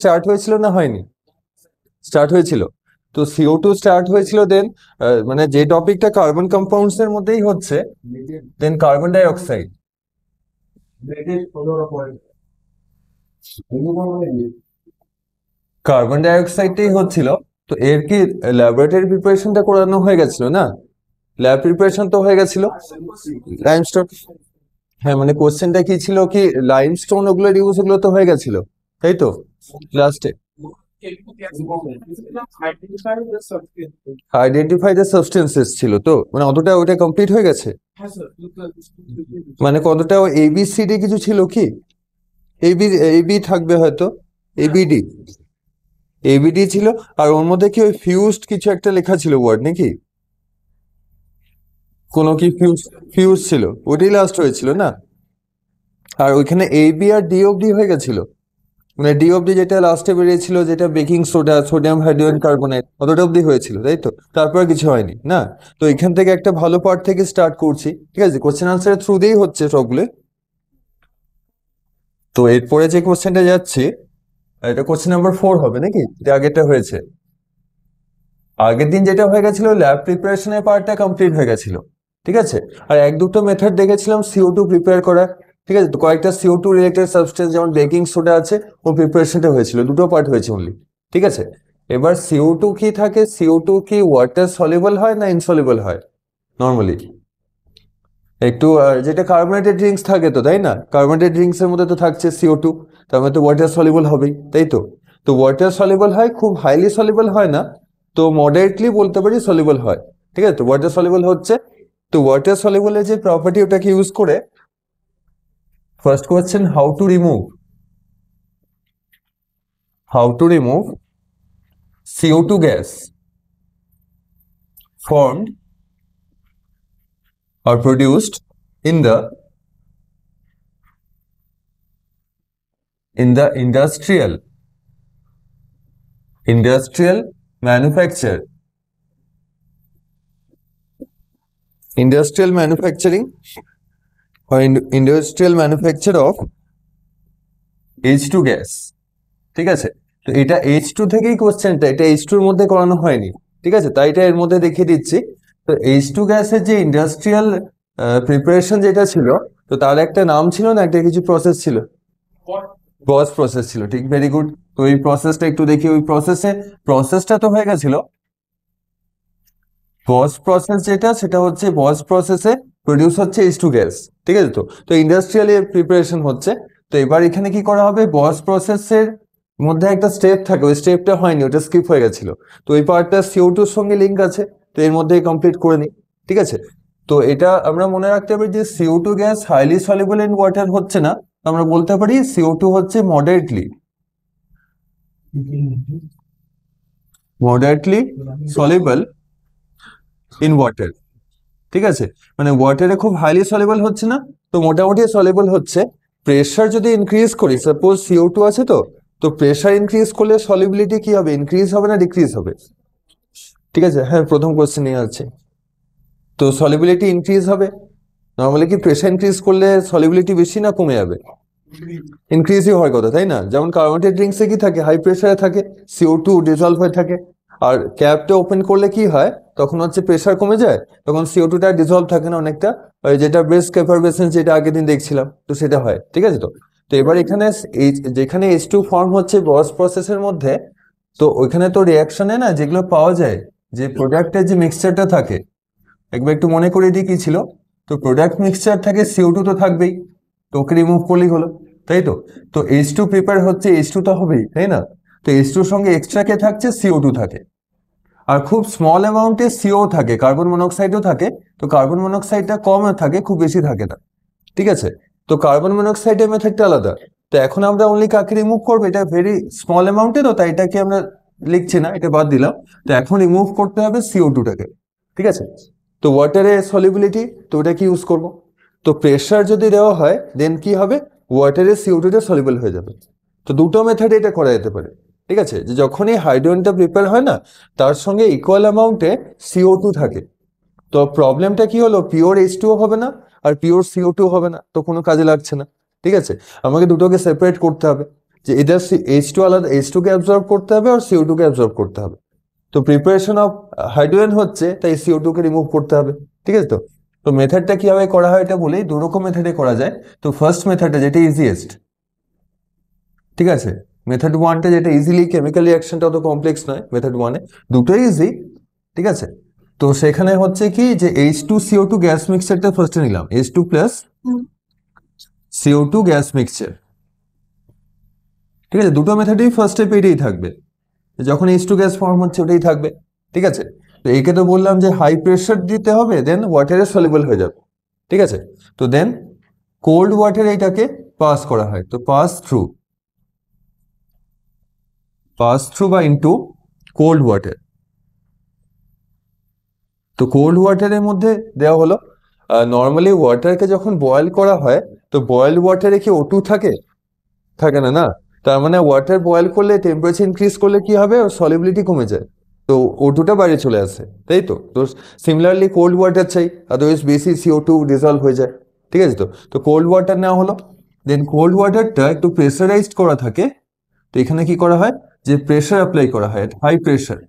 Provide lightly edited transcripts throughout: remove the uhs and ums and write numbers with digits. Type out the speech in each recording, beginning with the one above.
Start হয়েছিল না হয়নি? স্টার্ট হয়েছিল। তো CO2 স্টার্ট হয়েছিল, দেন মানে যে টপিকটা কার্বন কম্পাউন্ডস এর মধ্যেই হচ্ছে, দেন carbon die oxide. Carbon die অক্সাইডটাই হচ্ছিল। তো এর কি ল্যাবরেটরি প্রিপারেশনটা করানো হয়ে গেছিল না? ল্যাব প্রিপারেশন তো হয়ে গেছিল। লাইমস্টোন, হ্যাঁ মানে কোশ্চেনটা কি ছিল, কি লাইমস্টোন ওগুলোর ইউজ ওগুলো তো হয়ে গেছিল, তাই তো লাস্টে। আইডেন্টিফাই দ্য সাবস্টেন্সেস ছিল তো, মানে অতটা ওটা কমপ্লিট হয়ে গেছে। মানে কতটা ABCD কিছু ছিল কি? এবি এবি থাকবে হয়তো, ABD, ABD ছিল। আর ওর মধ্যে কি ওই ফিউজড কিছু একটা লেখা ছিল ওয়ার্ড নাকি? কোনো কি ফিউজ, ফিউজ ছিল, ওটাই লাস্ট হয়েছিল না? আর ওইখানে AB আর ডি অব্দি হয়ে গেছিল, মানে ডি অব্দি যেটা লাস্টে বেরিয়েছিল, যেটা baking soda, sodium hydrogen carbonate, অতটা অব্দি হয়েছিল তাই তো, তারপর কিছু হয়নি না? তো এখান থেকে একটা ভালো পার্ট থেকে স্টার্ট করছি, ঠিক আছে? কোশ্চেন আনসারের থ্রু দিয়েই হচ্ছে সবগুলো। তো এরপরে যে কোশ্চেনটা যাচ্ছে, এটা কোশ্চেন নাম্বার 4 হবে নাকি? এটা আগেরটা হয়েছে। আগের দিন যেটা হয়ে গেছিল, ল্যাব প্রিপারেশনের পার্টটা কমপ্লিট হয়ে গেছিল, ঠিক আছে? আর এক দুটো মেথড দেখেছিলাম CO2 প্রিপেয়ার করা, ঠিক আছে? তো কয়েকটা CO2 রিলেটেড সাবস্টেন্স যেমন বেকিং সোডা আছে, ও প্রিপারেশনটা হয়েছিল, দুটো পার্ট হয়েছে অনলি, ঠিক আছে? এবার CO2 কি থাকে, CO2 কি ওয়াটার সলিবল হয় না ইনসলিবল হয় নর্মালি? একটু যেটা কার্বনেটেড ড্রিঙ্কস থাকে তো, তাই না? কার্বনেটেড ড্রিঙ্কস এর মধ্যে তো থাকছে CO2, তার মানে তো ওয়াটার সলিবল হবেই, তাই তো? তো ওয়াটার সলিবল হয়, খুব হাইলি সলিবল হয় না, তো মডারেটলি বলতে পারি সলিবল হয়, ঠিক আছে? তো ওয়াটার সলিবল হচ্ছে, তো ওয়াটার সলিবলের যে প্রপার্টি ওটাকে ইউজ করে first question, how to remove CO2 gas formed or produced in the industrial manufacture industrial manufacturing or industrial manufacture of H2 gas, ঠিক আছে? তো এটা H2 থেকেই কোশ্চেনটা, এটা H2 এর মধ্যে করানো হয়নি, ঠিক আছে? তাই এটা এর মধ্যে দেখিয়ে দিচ্ছি। তো H2 গ্যাসের যে ইন্ডাস্ট্রিয়াল প্রিপারেশন যেটা ছিল, তো তার একটা নাম ছিল না, একটা কিছু প্রসেস ছিল, বস প্রসেস ছিল, ঠিক, ভেরি গুড। তো এই প্রসেসটা একটু দেখি, ওই প্রসেসটা তো হয়ে গেছিল। বস প্রসেস যেটা, সেটা হচ্ছে বস প্রসেসে প্রডিউস হচ্ছে H2 গ্যাস, ঠিক আছে? তো ইন্ডাস্ট্রিয়াল প্রিপারেশন হচ্ছে। তো এবার এখানে কি করা হবে, বস প্রসেসের মধ্যে একটা স্টেপ থাকে, ওই স্টেপটা হয়নি, ওটা স্কিপ হয়ে গেছিল। তো এই পার্টটা CO2 এর সঙ্গে লিঙ্ক আছে, তো এর মধ্যে কমপ্লিট করে নিই, ঠিক আছে? তো এটা আমরা মনে রাখতে পারি যে CO2 gas highly soluble in water হচ্ছে না, আমরা বলতে পারি CO2 হচ্ছে মডারেটলি সলিবল ইন ওয়াটার, ঠিক আছে? মানে ওয়াটারে খুব হাইলি সলিবল হচ্ছে না, তো মোটামুটি সলিবল হচ্ছে। প্রেশার যদি ইনক্রিজ করি, সাপোজ CO2 আছে, তো প্রেশার ইনক্রিজ করলে সলিবিলিটি কি হবে, ইনক্রিজ হবে না ডিক্রিজ হবে? ঠিক আছে, হ্যাঁ, প্রথম কোশ্চেন নিয়ে আছে। তো সলিবিলিটি ইনক্রিজ হবে। নর্মালি কি প্রেশার ইনক্রিজ করলে সলিবিলিটি বেশি না কমে যাবে? ইনক্রিজই হওয়ার কথা, তাই না? যেমন কার্বনেটেড ড্রিঙ্কসে কি থাকে, হাই প্রেশারে থাকে, CO2 ডিজলভ হয়ে থাকে। আর ক্যাপটা ওপেন করলে কি হয়, তখন হচ্ছে প্রেশার কমে যায়, তখন CO2টা ডিজলভ থাকে না অনেকটা, ওই যেটা ব্রেস্ট কেফারবেসেন্স যেটা আগের দিন দেখছিলাম, তো সেটা হয়, ঠিক আছে? তো তো এবার এখানে যেখানে H2 ফর্ম হচ্ছে বস প্রসেসের মধ্যে, তো ওইখানে তো রিয়াকশনে না যেগুলো পাওয়া যায়, যে প্রোডাক্টের যে মিক্সচারটা থাকে, একবার একটু মনে করে দিই কি ছিল। তো প্রোডাক্ট মিক্সচার থাকে, CO2 তো থাকবেই, তো ওকে রিমুভ করলেই হলো, তাই তো? তো H2 প্রিপেয়ার হচ্ছে, H2 তো হবেই, তাই না? তো H2 এর সঙ্গে এক্সট্রা কে থাকছে, CO2 থাকে। আর খুব স্মল অ্যামাউন্টে CO থাকে, কার্বন মনোক্সাইডও থাকে। তো কার্বন মনোক্সাইডটা কম থাকে, খুব বেশি থাকে না, ঠিক আছে? তো কার্বন মনোক্সাইডের মেথডটা আলাদা। তো এখন আমরা অনলি কাকে রিমুভ করবো, এটা ভেরি স্মল অ্যামাউন্টে, তো তাই এটাকে আমরা লিখছি না, এটা বাদ দিলাম। তো এখন রিমুভ করতে হবে CO2টাকে, ঠিক আছে? তো ওয়াটারে সলিবিলিটি, তো ওটা কি ইউজ করব? তো প্রেশার যদি দেওয়া হয়, দেন কি হবে, ওয়াটারে CO2টা সলিবল হয়ে যাবে। তো দুটো মেথডে এটা করা যেতে পারে, ঠিক আছে? যে যখনই হাইড্রোজেনটা প্রিপেয়ার হয় না, তার সঙ্গে ইকুয়াল অ্যামাউন্টে CO2 থাকে। তো প্রবলেমটা কি হলো, পিওর H2O হবে না, আর পিওর CO2 হবে না, তো কোনো কাজে লাগছে না, ঠিক আছে? আমাকে দুটোকে সেপারেট করতে হবে, যে এদের H2 আলাদা H2 কে অ্যাবজর্ব করতে হবে আর CO2 কে অ্যাবজর্ব করতে হবে। তো প্রিপারেশন অফ হাইড্রোজেন হচ্ছে, তাই CO2 কে রিমুভ করতে হবে। ঠিক আছে? তো তো মেথডটা কিভাবে করা হয় এটা বলেই, দু রকম মেথডে করা যায়। তো ফার্স্ট মেথডটা যেটা ইজিয়েস্ট, ঠিক আছে, মেথড ওয়ানটা যেটা ইজিলি কেমিক্যাল রিয়াকশনটা অত কমপ্লেক্স নয়, মেথড ওয়ানে দুটোই ইজি। ঠিক আছে? তো সেখানে হচ্ছে কি যে H2CO2 গ্যাস মিক্সচারটা ফার্স্টে নিলাম, H2 plus CO2 gas mixture. ঠিক আছে, দুটো মেথডেই ফার্স্ট স্টেপ এটাই থাকবে, যখন H2 গ্যাস ফর্ম হচ্ছে ওটাই থাকবে। ঠিক আছে? তো একে তো বললাম যে হাই প্রেশার দিতে হবে, দেন ওয়াটারে সলিউবল হয়ে যাবে। ঠিক আছে? তো দেন কোল্ড ওয়াটারে এটাকে পাস করা হয়, তো পাস থ্রু বা ইনটু কোল্ড ওয়াটার। তো কোল্ড ওয়াটারের মধ্যে দেওয়া হলো, নর্মালি ওয়াটারকে যখন বয়েল করা হয়, তো বয়েলড ওয়াটারে কি O2 থাকে? থাকে না, না। তার মানে ওয়াটার বয়েল করলে, টেম্পারেচার ইনক্রিজ করলে কি হবে, ওর সলিবিলিটি কমে যায়, তো O2টা বাইরে চলে আসে, তাই তো। তো সিমিলারলি কোল্ড ওয়াটার চাই, আদারওয়াইজ বেশি CO2 ডিজলভ হয়ে যায়। ঠিক আছে? তো তো কোল্ড ওয়াটার নেওয়া হলো, দেন কোল্ড ওয়াটারটা একটু প্রেসারাইজড করা থাকে। তো এখানে কি করা হয়, যে প্রেসার অ্যাপ্লাই করা হয়, হাই প্রেসার।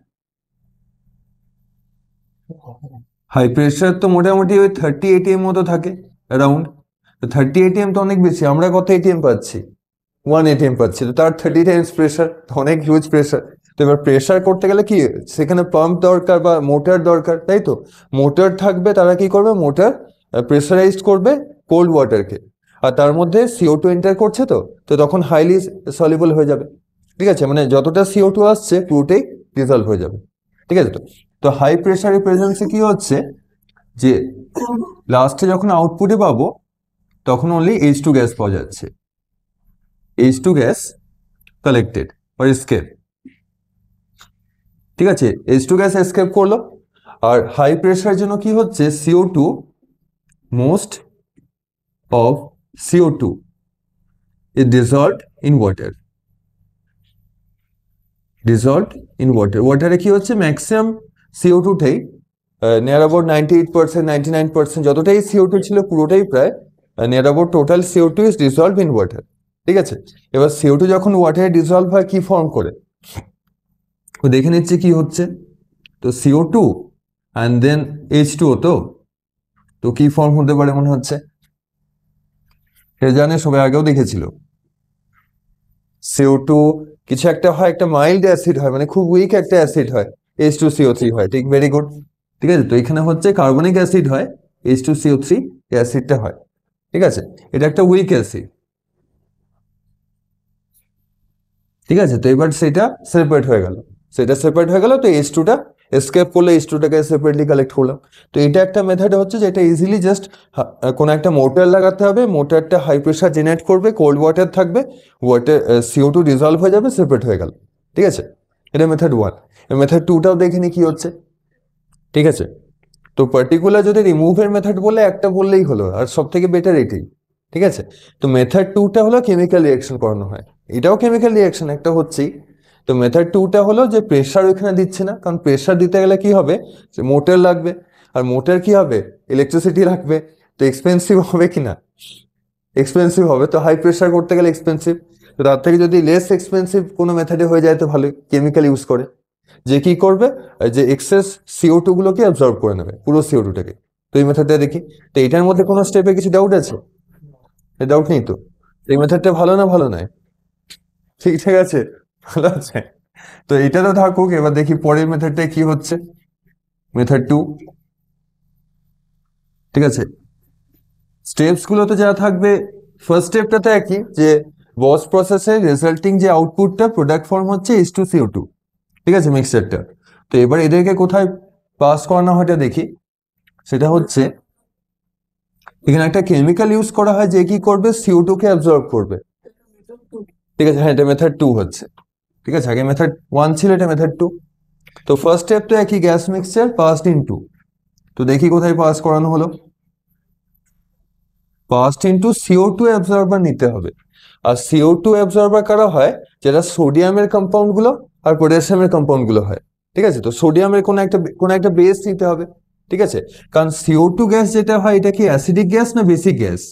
হাই প্রেসার তো মোটামুটি ওই 30 ATM মতো থাকে অ্যারাউন্ড। তো 30 ATM তো অনেক বেশি, আমরা কত ATM পাচ্ছি? 1 ATM পাচ্ছি, তো তার 30 টাইমস প্রেসার, অনেক হিউজ প্রেসার। তো এবার প্রেসার করতে গেলে কি সেখানে পাম্প দরকার বা মোটর দরকার, তাই তো। মোটর থাকবে, তারা কি করবে, মোটর প্রেসারাইজড করবে কোল্ড ওয়াটারকে, আর তার মধ্যে CO2 এন্টার করছে, তো তো তখন হাইলি সলিউবল হয়ে যাবে। ঠিক আছে, মানে যতটা CO2 আসছে পুরোটাই ডিজলভ হয়ে যাবে। ঠিক আছে? তো তো হাই প্রেসারের প্রেজেন্সে কি হচ্ছে, যে লাস্টে যখন আউটপুটে পাবো তখন অনলি H2 গ্যাস পাওয়া যাচ্ছে, H2 gas collected or escape। ঠিক আছে, H2 গ্যাস এসকেপ করলো। আর হাই প্রেসারের জন্য কি হচ্ছে, CO2, most of CO2 is dissolved in water, dissolved in water। ওয়াটারে কি হচ্ছে, ম্যাক্সিমাম CO2টাই নিয়ার অ্যাবাউট 98%, 99%, যতটাই CO2 ছিল পুরোটাই প্রায় near about total CO2 is dissolve in water. ঠিক আছে, এবার CO2 যখন ওয়াটারে ডিসলভ হয় কি ফর্ম করে, ও দেখে নিচ্ছে কি হচ্ছে। তো CO2 অ্যান্ড দেন H2O, তো তো কি ফর্ম হতে পারে মনে হচ্ছে, সে জানে, সবাই আগেও দেখেছিল। CO2 কিছু একটা হয়, একটা মাইল্ড অ্যাসিড হয়, মানে খুব উইক একটা অ্যাসিড হয়, H2CO3 হয়। ঠিক, ভেরি গুড। ঠিক আছে, তো এখানে হচ্ছে কার্বনিক অ্যাসিড হয়, H2CO3 অ্যাসিডটা হয়। ঠিক আছে, এটা একটা উইক অ্যাসিড। ঠিক আছে, তো এবার সেটা সেপারেট হয়ে গেল, তো H2টা এসকেপ করলে H2টাকে সেপারেটলি কালেক্ট করলাম। তো এটা একটা মেথড হচ্ছে, যেটা ইজিলি জাস্ট কোনো একটা মোটর লাগাতে হবে, মোটরটা হাই প্রেসার জেনারেট করবে, কোল্ড ওয়াটার থাকবে, ওয়াটার CO2 ডিজলভ হয়ে যাবে, সেপারেট হয়ে গেল। ঠিক আছে, এটা মেথড ওয়ান। মেথড টুটাও দেখে নি কি হচ্ছে। ঠিক আছে, তো পার্টিকুলার যদি রিমুভের মেথড বলে একটা বললেই হলো, আর সব থেকে বেটার এটাই। ঠিক আছে, তো মেথড টুটা হলো কেমিক্যাল রিয়াকশন করানো হয়, এটাও কেমিক্যাল রিয়াকশন একটা হচ্ছেই। তো মেথড টুটা হলো যে প্রেশার ওইখানে দিচ্ছে না, কারণ প্রেশার দিতে গেলে কি হবে, যে মোটর লাগবে, আর মোটর কি হবে, ইলেকট্রিসিটি লাগবে, তো এক্সপেন্সিভ হবে কি না, এক্সপেন্সিভ হবে। তো হাই প্রেশার করতে গেলে এক্সপেন্সিভ, তো তার থেকে যদি লেস এক্সপেন্সিভ কোনো মেথডে হয়ে যায় তো ভালোই, কেমিক্যাল ইউজ করে, যে কি করবে, যে এক্সেস CO2 গুলোকে অ্যাবজর্ব করে নেবে, পুরো CO2টাকে। তো এই মেথডটা দেখি, তো এটার মধ্যে কোনো স্টেপে কিছু ডাউট আছে? ডাউট নেই তো? এই মেথডটা ভালো না ভালো নয়? ঠিক ঠিক আছে, ভালো আছে। তো এটা তো থাকুক, এবার দেখি পরের মেথডটায় কি হচ্ছে, মেথড টু। ঠিক আছে, স্টেপস গুলোতে যা থাকবে, ফার্স্ট স্টেপটাতে একই, যে বস প্রসেসের রেজাল্টিং যে আউটপুটটা প্রোডাক্ট ফর্ম হচ্ছে H2CO2। ঠিক আছে, মিক্সচারটা। তো এবার এদেরকে কোথায় পাস করানো হয় এটা দেখি, সেটা হচ্ছে এখানে একটা কেমিক্যাল ইউজ করা হয়, যে কি করবে, CO2 কে অ্যাবজর্ব করবে। ঠিক আছে, হ্যাঁ, এটা মেথড টু হচ্ছে। ঠিক আছে, আগে মেথড ওয়ান ছিল, এটা মেথড টু। তো ফার্স্ট স্টেপ তো একই, গ্যাস মিক্সচার পাসড ইনটু, তো দেখি কোথায় পাস করানো হলো, পাসড ইনটু CO2 অ্যাবজর্বার নিতে হবে। আর CO2 অ্যাবজর্বার কারা হয়, যেটা সোডিয়ামের কম্পাউন্ড গুলো আর পটাশিয়ামের কম্পাউন্ড গুলো হয়। ঠিক আছে, তো সোডিয়ামের কোনো একটা বেস নিতে হবে। ঠিক আছে, কারণ CO2 গ্যাস যেটা হয়, এটা কি অ্যাসিডিক গ্যাস না বেসিক গ্যাস?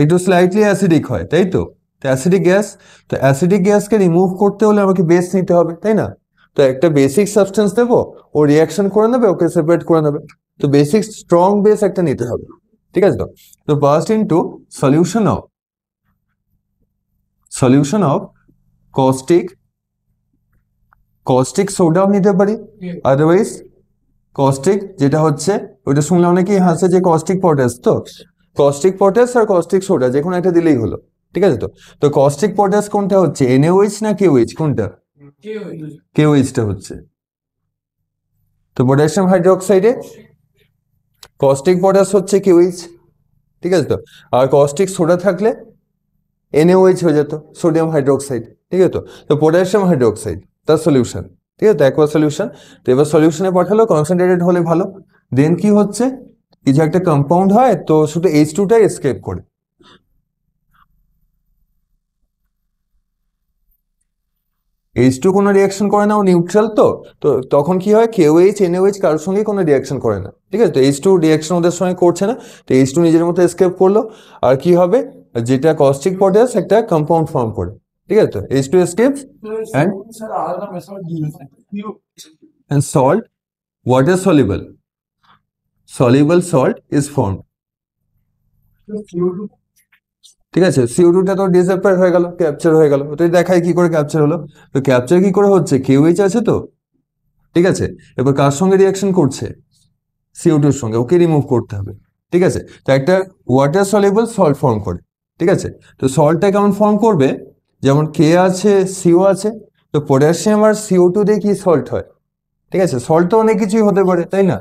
একটু স্লাইটলি অ্যাসিডিক হয়, তাই তো? অ্যাসিডিক গ্যাস, তো অ্যাসিডিক গ্যাসকে রিমুভ করতে হলে আমাকে বেস নিতে হবে, তাই না? তো একটা বেসিক সাবস্টেন্স দেবো, ও রিয়াকশন করে নেবে, ওকে সেপারেট করে নেবে। তো বেসিক স্ট্রং বেস একটা নিতে হবে, ঠিক আছে? তো first into solution of caustic সোডাও নিতে পারি, আদারওয়াইজ কস্টিক যেটা হচ্ছে ওইটা শুনলে অনেকেই হাসে যে কস্টিক পটাশ, তো কস্টিক পটাশ আর কস্টিক সোডা যে কোনো একটা দিলেই হলো, ঠিক আছে? তো তো কস্টিক পটাশ কোনটা হচ্ছে, NaOH না KOH, কোনটা? KOH-টা হচ্ছে। তো পটাশিয়াম হাইড্রোক্সাইডে কস্টিক পটাশ হচ্ছে KOH, ঠিক আছে? তো আর কস্টিক সোডা থাকলে NaOH হয়ে যেত, সোডিয়াম হাইড্রোক্সাইড, ঠিক আছে? তো পটাশিয়াম হাইড্রোক্সাইড তার সলিউশন, ঠিক আছে? তো একবার সলিউশন, তো এবার সলিউশনে পাঠালো, কনসেন্ট্রেটেড হলে ভালো। দেন কি হচ্ছে, কিছু একটা কম্পাউন্ড হয় তো শুধু H2টাই এসকেপ করে। H2 কোনো রিয়াকশন করে না, ও নিউট্রাল, তো তো তখন কি হয়, KOH NaOH কারোর সঙ্গে কোনো রিয়াকশন করে না, ঠিক আছে? তো H2 রিয়াকশন ওদের সঙ্গে করছে না, তো H2 নিজের মতো এসকেপ করলো। আর কি হবে, যেটা কস্টিক পটাশ একটা কম্পাউন্ড ফর্ম করে, ঠিক আছে? তো H2 escapes and salt, water soluble salt is formed, ঠিক আছে? CO2টা তো ডিসঅ্যাপিয়ার হয়ে গেল, ক্যাপচার হয়ে গেল। তো দেখায় কি করে ক্যাপচার হলো, তো ক্যাপচার কি করে হচ্ছে, KOH আছে তো, ঠিক আছে? এবার কার সঙ্গে রিয়াকশন করছে, CO2-র সঙ্গে, ওকে রিমুভ করতে হবে, ঠিক আছে? তো একটা ওয়াটার সলিউবল সল্ট ফর্ম করে, ঠিক আছে? তো সল্টটা কেমন ফর্ম করবে, যেমন K আছে, CO আছে, তো পটাশিয়াম আর CO2 দিয়ে কি সল্ট হয়, ঠিক আছে? সল্ট তো অনেক কিছুই হতে পারে, তাই না?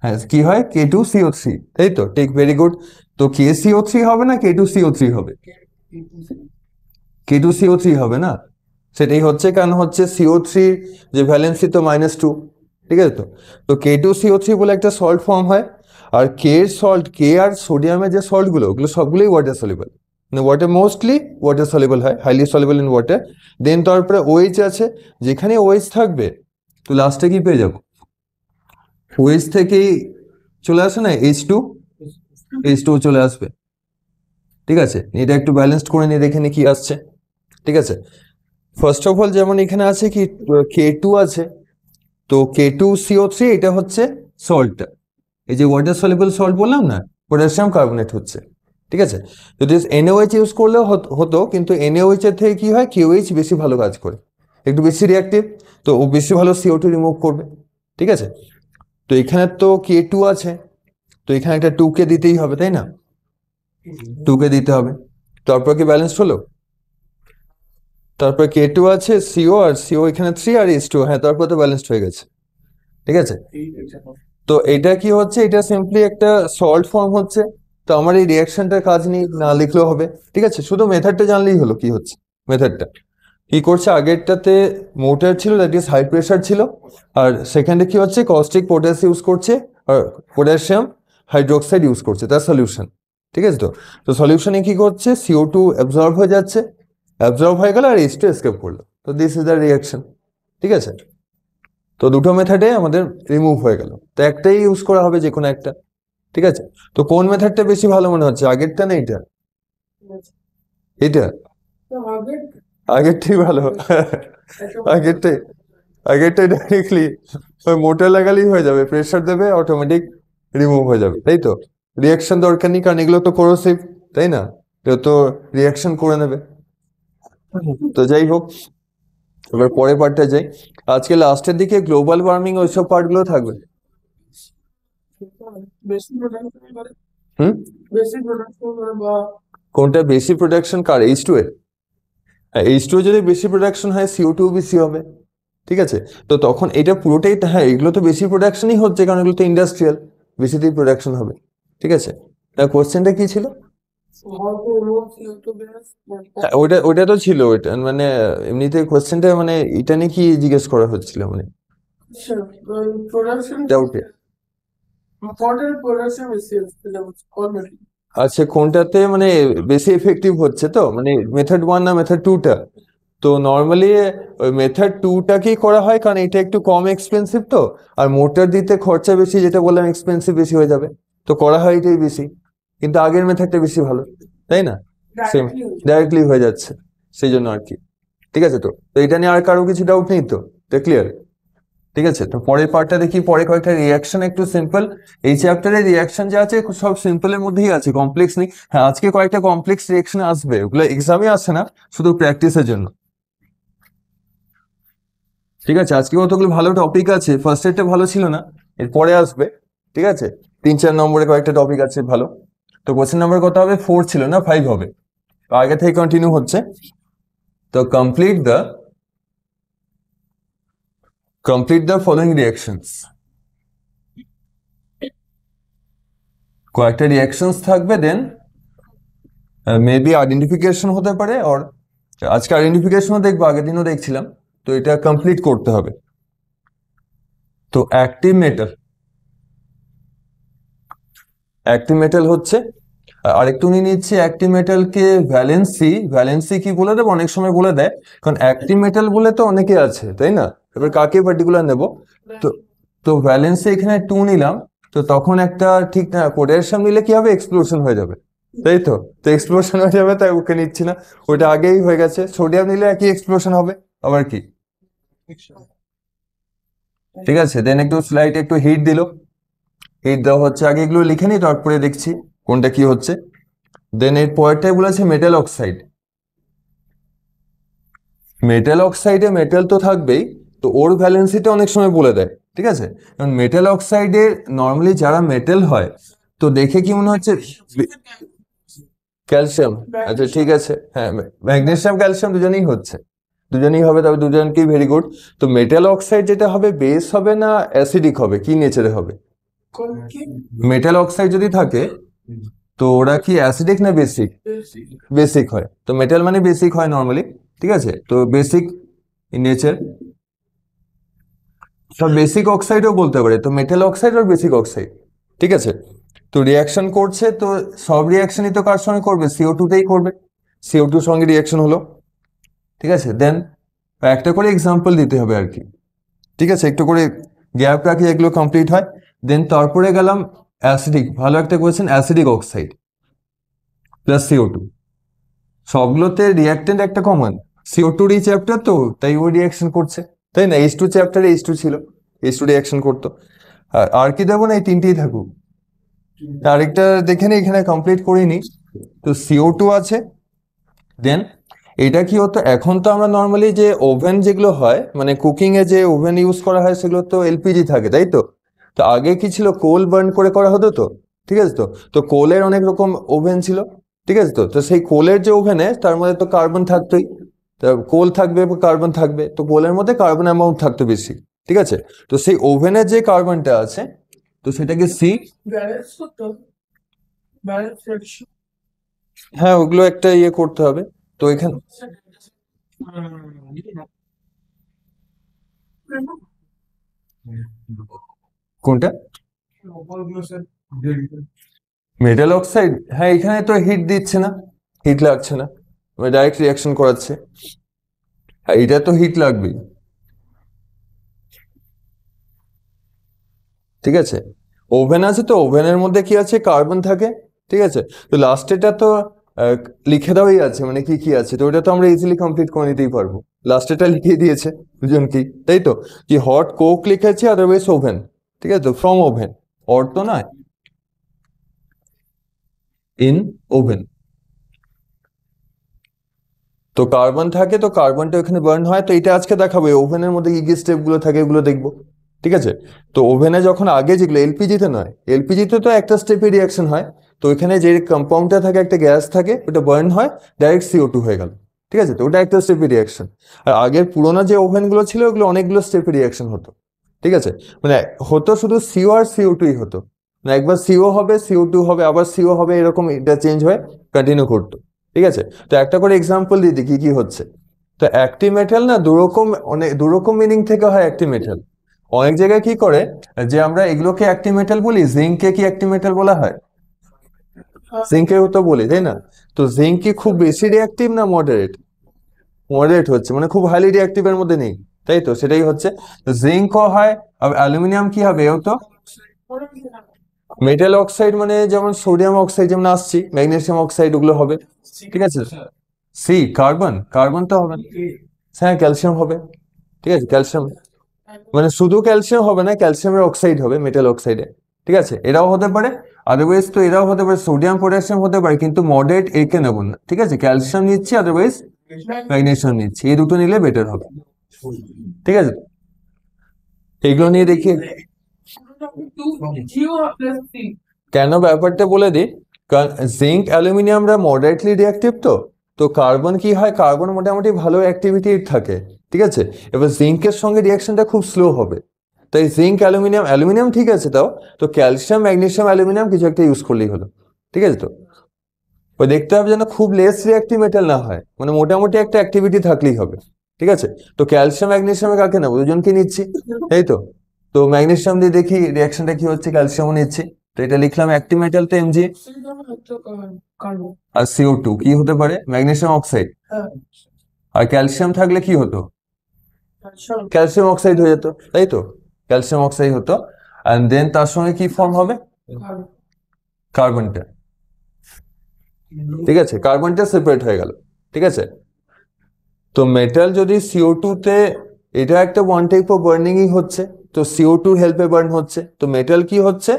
হ্যাঁ, কি হয়, K2CO3, তাই তো? টেক, ভেরি গুড। তো KCO3 হবে না K2CO3 হবে? K2CO3 হবে না, সেটাই হচ্ছে, কারণ হচ্ছে CO3 যে ভ্যালেন্সি তো -2, ঠিক আছে? তো তো K2CO3 বলে একটা সল্ট ফর্ম হয়। আর কে আর সোডিয়ামের যে সল্টগুলো, ওগুলো সবগুলোই ওয়াটার সলিউবল, মানে ওয়াটার মোস্টলি ওয়াটার সলিউবল হয়, হাইলি সলিউবল ইন ওয়াটার। দেন তারপরে OH আছে, যেখানে OH থাকবে তো লাস্টে কি পেয়ে যাবো, OH থেকেই চলে আসে না H2 চলে আসবে, ঠিক আছে? এটা একটু ব্যালেন্সড করে নিয়ে দেখে নি কি আসছে, ঠিক আছে? ফার্স্ট অফ অল যেমন এখানে আছে কি, K2 আছে, তো K2CO3 এটা হচ্ছে সল্টটা, এই যে ওয়াটার সলিউবল সল্ট বললাম না, পটাশিয়াম কার্বনেট হচ্ছে, ঠিক আছে? যদি NaOH ইউজ করলেও হতো, কিন্তু NaOH এর থেকে কি হয়, KOH বেশি ভালো কাজ করে, একটু বেশি রিয়াক্টিভ, তো ও বেশি ভালো CO2 রিমুভ করবে, ঠিক আছে? তো এখানে তো K2 আছে, তো এখানে একটা 2K দিতেই হবে, তাই না? 2K দিতে হবে, তারপর কি ব্যালেন্স হলো? তারপর K2 আছে, CO আর CO এখানে 3 আর H2, হ্যাঁ, তারপর তো ব্যালেন্সড হয়ে গেছে, ঠিক আছে? তো এটা কি হচ্ছে, এটা সিম্পলি একটা সল্ট ফর্ম হচ্ছে। তো আমার এই রিয়াকশনটার কাজ নেই, না লিখলেও হবে, ঠিক আছে? শুধু মেথডটা জানলেই হলো কি হচ্ছে। মেথডটা কি করছে, আগেরটাতে মোটার ছিল, দ্যাট ইজ হাই প্রেশার ছিল, আর সেখানে কি হচ্ছে, কস্টিক পটাশ ইউজ করছে, আর পটাশিয়াম হাইড্রোক্সাইড ইউজ করছে, তার সলিউশন, ঠিক আছে? তো তো সলিউশনে কি করছে, CO2 অ্যাবজর্ব হয়ে যাচ্ছে, অ্যাবজর্ব হয়ে গেল আর H2 এসকেপ করলো, তো দিস ইজ দ্য রিয়াকশন, ঠিক আছে? তো দুটো মেথডে আমাদের রিমুভ হয়ে গেল, তো একটাই ইউজ করা হবে, যে কোনো একটা, ঠিক আছে? তো কোন মেথডটা বেশি ভালো মনে হচ্ছে, আগেরটা না এটা? এটা আগেরটাই ভালো। আগেরটাই আগেরটাই ডাইরেক্টলি ওই মোটর লাগালেই হয়ে যাবে, প্রেসার দেবে, অটোমেটিক রিমুভ হয়ে যাবে, তাই তো? রিয়াকশন দরকার নেই, কারণ এগুলো তো কোরোসিভ, তাই না? এগুলো তো রিয়াকশন করে নেবে। তো যাই হোক, এবার পরের পার্টটা যাই। আজকে লাস্টের দিকে গ্লোবাল ওয়ার্মিং ওইসব পার্টগুলো থাকবে। হুম, কোনটা বেশি প্রোডাকশন কার, H2 এর? হ্যাঁ, H2 যদি বেশি প্রোডাকশন হয়, CO2 বেশি হবে, ঠিক আছে? তো তখন এটা পুরোটাই, হ্যাঁ, এগুলো তো বেশি প্রোডাকশনই হচ্ছে, কারণ এগুলো তো ইন্ডাস্ট্রিয়াল, বেশিতেই প্রোডাকশন হবে, ঠিক আছে? কোশ্চেনটা কি ছিল? হ্যাঁ, ওটা ওটা তো ছিল, ওইটা মানে এমনিতে কোশ্চেনটা মানে এটা নিয়ে কি জিজ্ঞেস করা হচ্ছিল, মানে ডাউটে। আচ্ছা, কোনটাতে মানে বেশি এফেক্টিভ হচ্ছে, তো মানে মেথড 1 না মেথড 2টা? তো নর্মালি ওই মেথড 2টাকেই করা হয়, কারণ এটা একটু কম এক্সপেন্সিভ, তো আর মোটর দিতে খরচা বেশি, যেটা বললাম এক্সপেন্সিভ বেশি হয়ে যাবে, তো করা হয় এটাই বেশি, কিন্তু আগের মেথডটা বেশি ভালো, তাই না? সেম ডাইরেক্টলি হয়ে যাচ্ছে, সেই জন্য আর কি। ঠিক আছে, তো এটা নিয়ে আর কারো কিছু ডাউট নেই তো? ক্লিয়ার? ঠিক আছে, তো পরের পার্টটা দেখি। পরে কয়েকটা রিয়াকশন একটু সিম্পল। এই চ্যাপ্টারের রিয়াকশন যে আছে সব সিম্পলের মধ্যেই আছে, কমপ্লেক্স নেই। হ্যাঁ, আজকে কয়েকটা কমপ্লেক্স রিয়াকশন আসবে, ওগুলো এক্সামে আসে না, শুধু প্র্যাকটিসের জন্য। ঠিক আছে, আজকে কতগুলো ভালো টপিক আছে, ফার্স্ট এডটা ভালো ছিল না, এরপরে আসবে। ঠিক আছে, 3-4 নম্বরে কয়েকটা টপিক আছে ভালো। তো কোশ্চেন নাম্বার কত হবে? 4 ছিল না, 5 হবে। তো আগে থেকে কন্টিনিউ হচ্ছে। তো কমপ্লিট দ্য ফলোইং রিয়াকশনস। কয়েকটা রিয়াকশনস থাকবে, দেন মেবি আইডেন্টিফিকেশন হতে পারে, আর আজকে আইডেন্টিফিকেশনও দেখবো, আগের দিনও দেখছিলাম। তো এটা কমপ্লিট করতে হবে। তো অ্যাক্টিভ মেটাল হচ্ছে, আরেকটু নিয়ে নিচ্ছি অ্যাক্টিভ মেটালকে। ভ্যালেন্সি কি বলে দেবো, অনেক সময় বলে দেয়, কারণ অ্যাক্টিভ মেটাল বলে তো অনেকে আছে, তাই না? এবার কাকে পার্টিকুলার নেব? তো তো ভ্যালেন্সি এখানে 2 নিলাম। তো তখন একটা ঠিক না, পটাশিয়াম নিলে কি হবে? এক্সপ্লোশন হয়ে যাবে, তাই তো? তো এক্সপ্লোশন হয়ে যাবে, তাই ওকে নিচ্ছি না, ওইটা আগেই হয়ে গেছে। সোডিয়াম নিলে একই এক্সপ্লোশন হবে, আবার কি? ঠিক আছে, দেন একটু স্লাইড একটু হিট দিল। হিট দেওয়া হচ্ছে, আগে এগুলো লিখে নিই, তারপরে দেখছি কোনটা কি হচ্ছে। দেন এর পরেরটাই বলেছে মেটাল অক্সাইড। মেটাল অক্সাইডে মেটাল তো থাকবেই, তো ওর ভ্যালেন্সিটা অনেক সময় বলে দেয়। ঠিক আছে, কারণ মেটাল অক্সাইডে নর্মালি যারা মেটাল হয়, তো দেখে কি মনে হচ্ছে? ক্যালসিয়াম। আচ্ছা ঠিক আছে, হ্যাঁ, ম্যাগনেসিয়াম ক্যালসিয়াম দুজনেই হচ্ছে, দুজনেই হবে, তবে দুজনকেই ভেরি গুড। তো মেটাল অক্সাইড যেটা হবে, বেস হবে না অ্যাসিডিক হবে, কি নেচারে হবে? মেটাল অক্সাইড যদি থাকে, তো ওরা কি অ্যাসিডিক না বেসিক? বেসিক হয়। তো মেটাল মানে বেসিক হয় নর্মালি। ঠিক আছে, তো বেসিক ইন নেচার। সব বেসিক অক্সাইডও বলতে পারে, তো মেটাল অক্সাইড আর বেসিক অক্সাইড। ঠিক আছে, তো রিয়াকশন করছে, তো সব রিয়াকশনই তো কার সঙ্গে করবে? CO2 তেই করবে। CO2 সঙ্গে রিয়াকশন হলো। ঠিক আছে, দেন একটা করে এক্সাম্পল দিতে হবে আর কি। ঠিক আছে, একটু করে গ্যাপ রাখি, এগুলো কমপ্লিট হয়। দেন তারপরে গেলাম অ্যাসিডিক, ভালো একটা question, acidic oxide plus CO2। সবগুলোতে রিয়াক্টেন্ট একটা কমন, CO2 চ্যাপ্টার, তো তাই ওই রিয়াকশন করছে, তাই না? H2 চ্যাপ্টারে H2 ছিল, H2 রিয়াকশন করতো। আর কি দেবো না, এই তিনটেই থাকুক। আরেকটা দেখে নি, এখানে কমপ্লিট করিনি। তো CO2 আছে। দেন এটা কি হতো, এখন তো আমরা নর্মালি যে ওভেন যেগুলো হয়, মানে কুকিং এ যে ওভেন ইউজ করা হয়, সেগুলো তো এলপিজি থাকে, তাই তো? তো আগে কি ছিল, কোল বার্ন করে করা হতো তো। ঠিক আছে, তো কোলের অনেক রকম ওভেন ছিল। ঠিক আছে, তো সেই কোলের যে ওভেনে, তার মধ্যে তো কার্বন থাকতোই। তা কোল থাকবে, কার্বন থাকবে, তো কোলের মধ্যে কার্বন অ্যামাউন্ট থাকতো বেশি। ঠিক আছে, তো সেই ওভেনের যে কার্বনটা আছে, তো সেটাকে হ্যাঁ, ওগুলো একটা ইয়ে করতে হবে। তো এখানে কোনটা? মেটাল অক্সাইড, হ্যাঁ, এখানে তো হিট দিচ্ছে না, হিট লাগছে না, ডাইরেক্ট রিয়াকশন করাচ্ছে। হ্যাঁ, এটা তো হিট লাগবেই। ঠিক আছে, ওভেন আছে, তো ওভেনের মধ্যে কি আছে? কার্বন থাকে। ঠিক আছে, তো লাস্টেটা তো আহ, লিখে দেওয়াই আছে, মানে কি কি আছে, তো ওটা তো আমরা ইজিলি কমপ্লিট করে নিতেই পারবো। লাস্টেটা লিখিয়ে দিয়েছে দুজন কি, তাই তো? কি হট কোক লিখেছে, আদারওয়াইজ ওভেন। ঠিক আছে, তো ফ্রম ওভেন, অর তো নয়, ইন ওভেন। তো কার্বন থাকে, তো কার্বনটা ওখানে বার্ন হয়, তো এটা আজকে দেখাবো ওভেনের মধ্যে কি কি স্টেপ গুলো থাকে, এগুলো দেখবো। ঠিক আছে, তো ওভেনে যখন আগে যেগুলো, এলপিজিতে নয়, এলপিজিতে তো একটা স্টেপে রিয়াকশন হয়। তো ওইখানে যে কম্পাউন্ডটা থাকে, একটা গ্যাস থাকে, ওটা বার্ন হয়, ডাইরেক্ট CO2 হয়ে গেল। ঠিক আছে, তো ওটা একটা স্টেপে রিয়াকশন। আর আগের পুরোনো যে ওভেনগুলো ছিল, ওগুলো অনেকগুলো স্টেপে রিয়াকশন হতো। ঠিক আছে, মানে হতো শুধু CO আর CO2ই হতো, মানে একবার CO হবে, CO2 হবে, আবার CO হবে, এরকম এটা চেঞ্জ হয়ে কন্টিনিউ করতো। ঠিক আছে, তো একটা করে এক্সাম্পল দিয়ে দিই কি কি হচ্ছে। তো অ্যাক্টিভ মেটাল না দুরকম, অনেক দুরকম মিনিং থেকে হয় অ্যাক্টিভ মেটাল। অনেক জায়গায় কি করে, যে আমরা এগুলোকে অ্যাক্টিভ মেটাল বলি, জিঙ্ককে কি অ্যাক্টিভ মেটাল বলা হয়? জিঙ্কেও তো বলি, তাই না? তো জিঙ্ক কি খুব বেশি রিঅ্যাক্টিভ না মডারেট? মডারেট হচ্ছে, মানে খুব হাইলি রিঅ্যাক্টিভ এর মধ্যে নেই, তাই তো? সেটাই হচ্ছে, জিঙ্কও হয়। আর অ্যালুমিনিয়াম কি হবে? এও তো মেটাল অক্সাইড মানে যেমন সোডিয়াম অক্সাইড যেমন আসছি, ম্যাগনেসিয়াম অক্সাইড ওগুলো হবে, ঠিক আছে। সি কার্বন, কার্বন তো হবে না। হ্যাঁ ক্যালসিয়াম হবে, ঠিক আছে ক্যালসিয়াম, মানে শুধু ক্যালসিয়াম হবে না, ক্যালসিয়ামের অক্সাইড হবে মেটাল অক্সাইডে, ঠিক আছে এরাও হতে পারে। আদারওয়াইজ তো এরাও হতে পারে, সোডিয়াম পটাশিয়াম হতে পারে, কিন্তু মডারেট একে নেব না, ঠিক আছে ক্যালসিয়াম নিচ্ছি, আদারওয়াইজ ম্যাগনেসিয়াম নিচ্ছি, এই দুটো নিলে বেটার হবে, ঠিক আছে। এগুলো নিয়ে দেখি কেন ব্যাপারটা বলে দিই, কারণ জিঙ্ক অ্যালুমিনিয়ামরা মডারেটলি রিঅ্যাক্টিভ, তো তো কার্বন কি হয়, কার্বন মোটামুটি ভালো অ্যাক্টিভিটি থাকে, ঠিক আছে। এবার জিঙ্কের সঙ্গে রিঅ্যাকশনটা খুব স্লো হবে, তাই জিঙ্ক অ্যালুমিনিয়াম, অ্যালুমিনিয়াম ঠিক আছে তাও, তো ক্যালসিয়াম ম্যাগনেসিয়াম অ্যালুমিনিয়াম কিছু একটা ইউজ করলেই হলো, ঠিক আছে। তো ওই দেখতে হবে যেন খুব লেস রিঅ্যাক্টিভ মেটাল না হয়, মানে মোটামুটি একটা অ্যাক্টিভিটি থাকলেই হবে, ঠিক আছে। তো ক্যালসিয়াম ম্যাগনেসিয়ামে কাকে নেবো, দুজনকে নিচ্ছি, এই তো। তো ম্যাগনেসিয়াম দিয়ে দেখি রিঅ্যাকশনটা কি হচ্ছে, ক্যালসিয়ামও নিচ্ছি, তো এটা লিখলাম অ্যাক্টিভ মেটাল তো এমজি, আর CO2 কি হতে পারে, ম্যাগনেসিয়াম অক্সাইড, আর ক্যালসিয়াম থাকলে কি হতো, ক্যালসিয়াম অক্সাইড হয়ে যেত, তাই তো ক্যালসিয়াম অক্সাইড হতো। অ্যান্ড দেন তার সঙ্গে কি ফর্ম হবে, কার্বনটা, ঠিক আছে কার্বনটা সেপারেট হয়ে গেল, ঠিক আছে। তো মেটাল যদি CO2 তে, এটা একটা ওয়ান টাইপ অফ বার্নিংই হচ্ছে, তো CO2 হেল্পে বার্ন হচ্ছে, তো মেটাল কি হচ্ছে,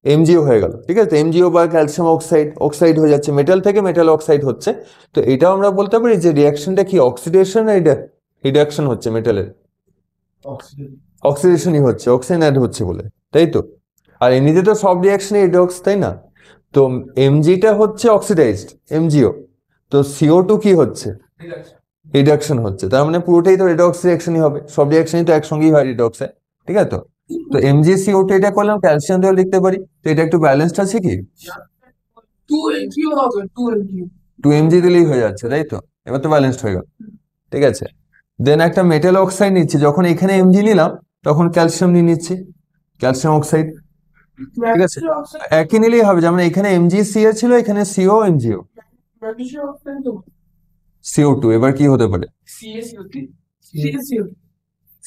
এমজিও হয়ে গেল, ঠিক আছে এমজিও বা ক্যালসিয়াম অক্সাইড, অক্সাইড হয়ে যাচ্ছে, মেটাল থেকে মেটাল অক্সাইড হচ্ছে। তো এটাও আমরা বলতে পারি যে রিয়াকশনটা কি অক্সিডেশন, রিডাকশন হচ্ছে মেটালের, অক্সিডেশনই হচ্ছে, অক্সিজেন অ্যাড হচ্ছে বলে, তাই তো। আর এমনিতে তো সব রিয়াকশনে রিডক্স, তাই না। তো এমজিটা হচ্ছে অক্সিডাইজড, এমজিও, তো CO2 কি হচ্ছে, রিডাকশন হচ্ছে, তার মানে পুরোটাই তো রিডক্স রিয়াকশনই হবে, সব রিয়াকশনই তো একসঙ্গেই হয় রিডক্সে, ঠিক আছে। তো তো MgCO2 এটা করলাম, ক্যালসিয়াম দিয়ে লিখতে পারি, তো এটা একটু ব্যালেন্সড আছে কি, 2 mg দিলেই হয়ে যাচ্ছে, তাই তো, এবার তো ব্যালেন্সড হয়ে গেল, ঠিক আছে। দেন একটা মেটাল অক্সাইড নিচ্ছি, যখন এখানে এমজি নিলাম তখন ক্যালসিয়াম নিয়ে নিচ্ছি, ক্যালসিয়াম অক্সাইড, ঠিক আছে একই নিলেই হবে, যেমন এখানে MgCl ছিল, এখানে CO MgO, CO2 এবার কি হতে পারে,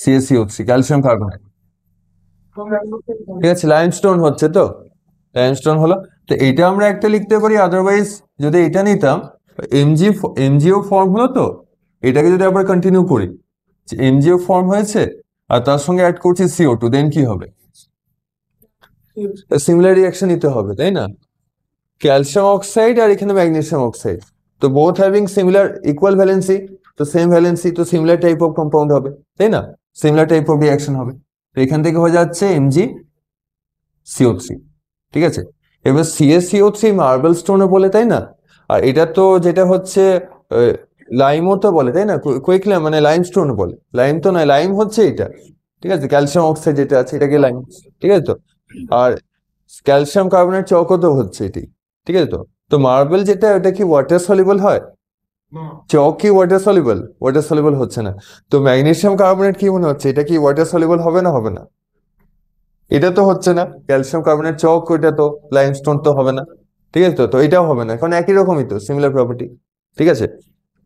CaCO3 ক্যালসিয়াম কার্বনেট, ঠিক আছে লাইমস্টোন হচ্ছে, তো লাইমস্টোন হলো। তো এইটা আমরা একটা লিখতে পারি, আদারওয়াইজ যদি এটা নিতাম, MgO ফর্ম হলো, তো এটাকে যদি আবার কন্টিনিউ করি, MgO ফর্ম হয়েছে আর তার সঙ্গে অ্যাড করছি CO2, দেন কি হবে, সিমিলার রিয়াকশন নিতে হবে, তাই না। ক্যালসিয়াম অক্সাইড আর এখানে ম্যাগনেসিয়াম অক্সাইড, তো both having similar equal valency, তো সেম ভ্যালেন্সি, তো সিমিলার টাইপ অফ কম্পাউন্ড হবে, তাই না, সিমিলার টাইপ অফ রিয়াকশন হবে, তো এখান থেকে হয়ে যাচ্ছে MgCO3, ঠিক আছে। এবার CaCO3 মার্বেল স্টোনও বলে, তাই না। আর এটা তো যেটা হচ্ছে লাইমও তো বলে, তাই না, কুইকলাম মানে লাইম স্টোন বলে, লাইম তো নয়, লাইম হচ্ছে এটা, ঠিক আছে ক্যালসিয়াম অক্সাইড যেটা আছে এটাকে লাইম, ঠিক আছে। তো আর ক্যালসিয়াম কার্বনেট চকও তো হচ্ছে এটি, ঠিক আছে। তো তো মার্বেল যেটা, ওটা কি ওয়াটার সলিবল হয়, চক কি ওয়াটার সলিবল, ওয়াটার সলিবল হচ্ছে না। তো ম্যাগনেসিয়াম কার্বনেট কি মনে হচ্ছে, এটা কি ওয়াটার সলিবল হবে না, হবে না, এটা তো হচ্ছে না, ক্যালসিয়াম কার্বনেট চক, ওইটা তো লাইমস্টোন তো হবে না, ঠিক আছে। তো তো এটাও হবে না, কারণ একই রকমই তো, সিমিলার প্রপার্টি, ঠিক আছে।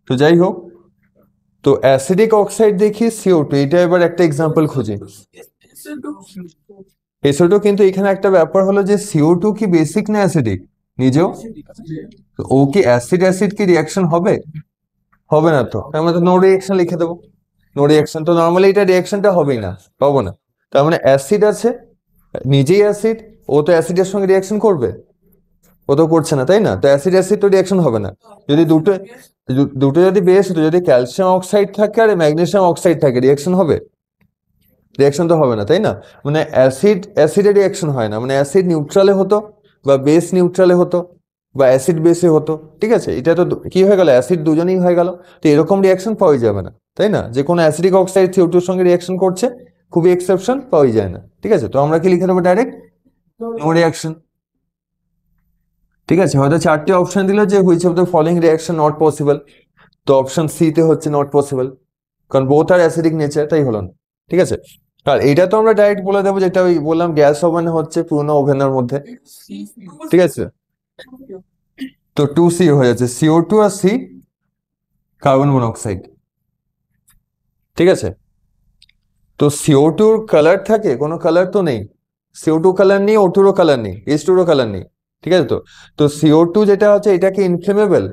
তো যাই হোক, তো অ্যাসিডিক অক্সাইড দেখি CO2, এটা এবার একটা এক্সাম্পল খুঁজি, SO2, কিন্তু এখানে একটা ব্যাপার হলো যে CO2 কি বেসিক না অ্যাসিডিক নিজেও, তো ও কি অ্যাসিড অ্যাসিড কি রিয়াকশন হবে, হবে না, তো আমরা তো নো রিয়াকশন লিখে দেবো, নো রিয়াকশন, তো নর্মালি এটা রিয়াকশনটা হবেই না, পাবো না। তার মানে অ্যাসিড আছে, নিজেই অ্যাসিড, ও তো অ্যাসিডের সঙ্গে রিয়াকশন করবে, ও তো করছে না, তাই না, তো অ্যাসিড অ্যাসিড তো রিয়াকশন হবে না। যদি দুটো দুটো যদি বেশ হতো, যদি ক্যালসিয়াম অক্সাইড থাকে আর ম্যাগনেসিয়াম অক্সাইড থাকে, রিয়াকশন হবে, রিয়াকশন তো হবে না, তাই না। মানে অ্যাসিড অ্যাসিডে রিয়াকশন হয় না, মানে অ্যাসিড নিউট্রালে হতো বা বেস নিউট্রালে হতো বা অ্যাসিড বেসে হতো, ঠিক আছে। এটা তো কি হয়ে গেল, অ্যাসিড দুজনেই হয়ে গেল, তো এরকম রিয়াকশন পাওয়া যাবে না, তাই না, যে কোনো অ্যাসিডিক অক্সাইড CO2 সঙ্গে রিয়াকশন করছে, খুবই এক্সেপশন, পাওয়া যায় না, ঠিক আছে। তো আমরা কি লিখে দেবো ডাইরেক্ট, নো রিয়াকশন, ঠিক আছে। হয়তো চারটে অপশন দিল যে which of the following reaction not possible, তো অপশন সি তে হচ্ছে নট পসিবল, কারণ বোথ আর অ্যাসিডিক নেচার, তাই হলো না, ঠিক আছে। আর এটা তো আমরা ডাইরেক্ট বলে দেবো, যেটা ওই বললাম গ্যাস ওভেন হচ্ছে পুরোনো ওভেনের মধ্যে, ঠিক আছে। তো 2C হয়ে যাচ্ছে, CO2 আর C কার্বন মনোক্সাইড, ঠিক আছে। তো CO2 কালার থাকে, কোনো কালার তো নেই, CO2 কালার নেই, O2 এরও কালার নেই, H2 এরও কালার নেই, ঠিক আছে? তো তো CO2 যেটা হচ্ছে এটা কি ইনফ্লেমেবল?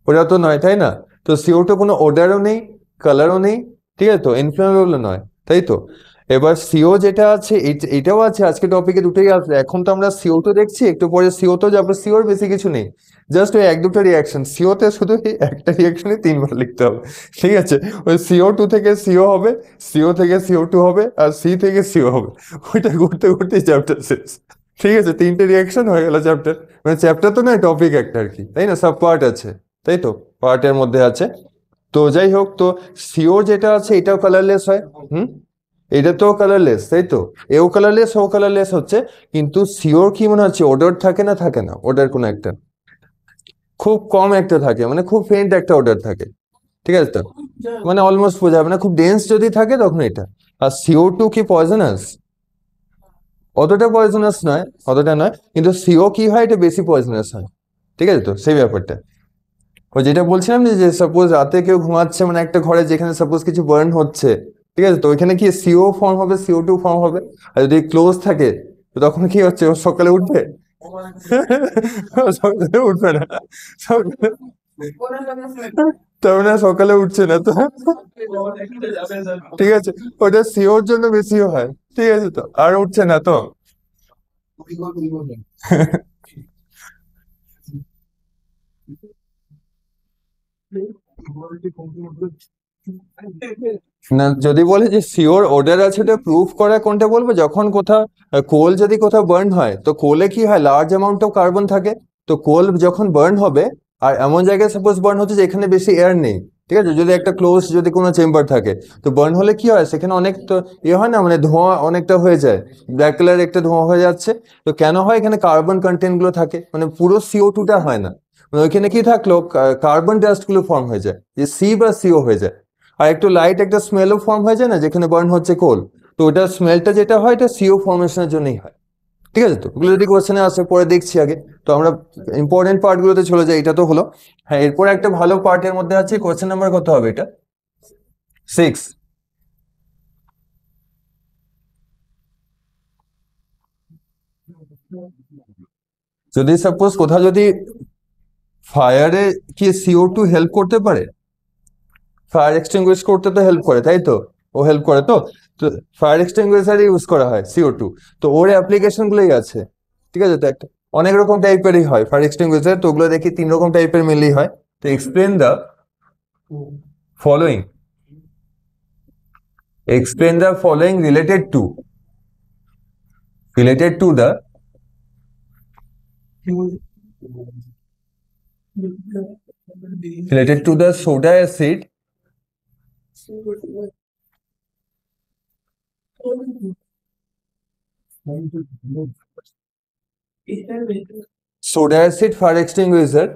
ওটা তো নয়, তাই না? তো CO2 কোনো ওডারও নেই, কালারও নেই, ঠিক আছে? তো ইনফ্লেমেবল নয়, তাই তো? এবার CO যেটা আছে এটাও আছে, আজকে টপিকে দুটোই আছে। এখন তো আমরা CO2 দেখছি, একটু পরে CO তো যাবো। COর বেশি কিছু নেই, জাস্ট ওই এক দুটো রিয়াকশন। COতে শুধু এই একটা রিয়াকশনে 3 বার লিখতে হবে, ঠিক আছে? ওই CO2 থেকে CO হবে, CO থেকে CO2 হবে, আর C থেকে CO হবে। ওইটা ঘুরতে ঘুরতে চ্যাপ্টার শেষ, ঠিক আছে? 3টে রিয়াকশন হয়ে গেল চ্যাপ্টার। মানে চ্যাপ্টার তো নয়, টপিক একটা আর কি, তাই না? সাব পার্ট আছে, তাই তো? পার্টের মধ্যে আছে। তো যাই হোক, তো CO যেটা আছে এটাও কালারলেস হয়। এটা তো কালারলেস, তাই তো? এও কালারলেস, ও কালারলেস হচ্ছে। কিন্তু সিওর কি মনে হচ্ছে ওডার থাকে না, থাকে না? ওডার কোনো একটা খুব কম একটা থাকে, মানে খুব ফেন্ট একটা ওডার থাকে, ঠিক আছে? তো মানে অলমোস্ট বোঝা যাবে না। খুব ডেন্স যদি থাকে তখন এটা। আর CO2 কি পয়জনাস? অতটা পয়জনাস নয়, অতটা নয়। কিন্তু CO কি হয়, এটা বেশি পয়জনাস হয়, ঠিক আছে? তো সেই ব্যাপারটা ওই যেটা বলছিলাম যে সাপোজ রাতে কেউ ঘুমাচ্ছে, মানে একটা ঘরে যেখানে সাপোজ কিছু বার্ন হচ্ছে, ঠিক আছে? তো ওইখানে কি CO ফর্ম হবে, CO2 ফর্ম হবে। আর যদি ক্লোজ থাকে তো তখন কি হচ্ছে, ও সকালে উঠবে? সকালে উঠবে না, সকালে তার মানে সকালে উঠছে না তো, ঠিক আছে? ওটা সিওর জন্য বেশিও হয়, ঠিক আছে? তো আর উঠছে না তো। না, যদি বলে যে সিওর ওডার আছে, ওটা প্রুফ করা কোনটা বলবো, যখন কোথাও কোল যদি কোথাও বার্ন হয়, তো কোলে কি হয়, লার্জ অ্যামাউন্ট অফ কার্বন থাকে। তো কোল যখন বার্ন হবে, আর এমন জায়গায় সাপোজ বার্ন হচ্ছে যেখানে বেশি এয়ার নেই, ঠিক আছে? যদি একটা ক্লোজ যদি কোনো চেম্বার থাকে, তো বার্ন হলে কি হয়, সেখানে অনেক তো ইয়ে হয় না, মানে ধোঁয়া অনেকটা হয়ে যায়, ব্ল্যাক কালার একটা ধোঁয়া হয়ে যাচ্ছে। তো কেন হয়, এখানে কার্বন কন্টেন্ট গুলো থাকে, মানে পুরো CO2টা হয় না। মানে ওইখানে কি থাকলো, কার্বন ডাস্ট গুলো ফর্ম হয়ে যায়, যে সি বা CO হয়ে যায়। আর একটু লাইট একটা স্মেলও ফর্ম হয়ে যায় না, যেখানে বার্ন হচ্ছে কোল। তো ওটা স্মেলটা যেটা হয়, এটা CO ফর্মেশনের জন্যই হয়, ঠিক আছে? তো ওগুলো যদি কোশ্চেনে আসে পরে দেখছি আগে। তো আমরা ইম্পর্টেন্ট পার্ট গুলোতে চলে যাই, এটা তো হলো। হ্যাঁ, এরপর একটা ভালো পার্টের মধ্যে আছে, কোশ্চেন নাম্বার কত হবে এটা? 6। যদি সাপোজ কোথাও যদি ফায়ারে কি CO2 হেল্প করতে পারে? ফায়ার এক্সটিংগুইশ করতে তো হেল্প করে, তাই তো? ও হেল্প করে তো। তো ফায়ার এক্সটিংগুইশার ইউজ করা হয় CO2। তো ওর অ্যাপ্লিকেশন গুলোই আছে, ঠিক আছে? তো একটা অনেক রকম টাইপেরই হয় ফায়ার এক্সটিংগুইশার, তো ওগুলো দেখি 3 রকম টাইপের মিললেই হয়। তো explain the following, explain the following related to the soda acid fire extinguisher,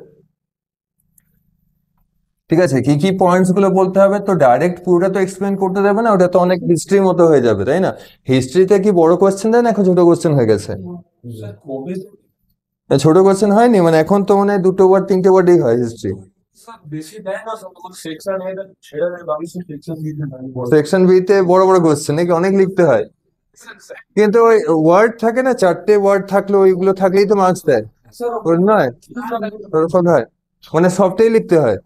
ঠিক আছে? কি কি পয়েন্টস গুলো বলতে হবে? তো ডাইরেক্ট পুরোটা তো এক্সপ্লেন করতে দেবে না, ওটা তো অনেক হিস্ট্রির মতো হয়ে যাবে, তাই না? হিস্ট্রিতে কি বড় কোয়েশ্চেন দেয় না, এখন ছোট কোয়েশ্চেন হয়ে গেছে? ছোট কোয়েশ্চেন হয়নি, মানে এখন তো মানে 2বার 3বার হয় হিস্ট্রি। সেকশন বি তে বড় বড় কোয়েশ্চেন নাকি, অনেক লিখতে হয়। কিন্তু ওই ওয়ার্ড থাকে না, 4টে ওয়ার্ড থাকলে ওইগুলো থাকলেই তো মার্কস দেয়, ওর নয়? ওরকম হয়, মানে সবটাই লিখতে হয়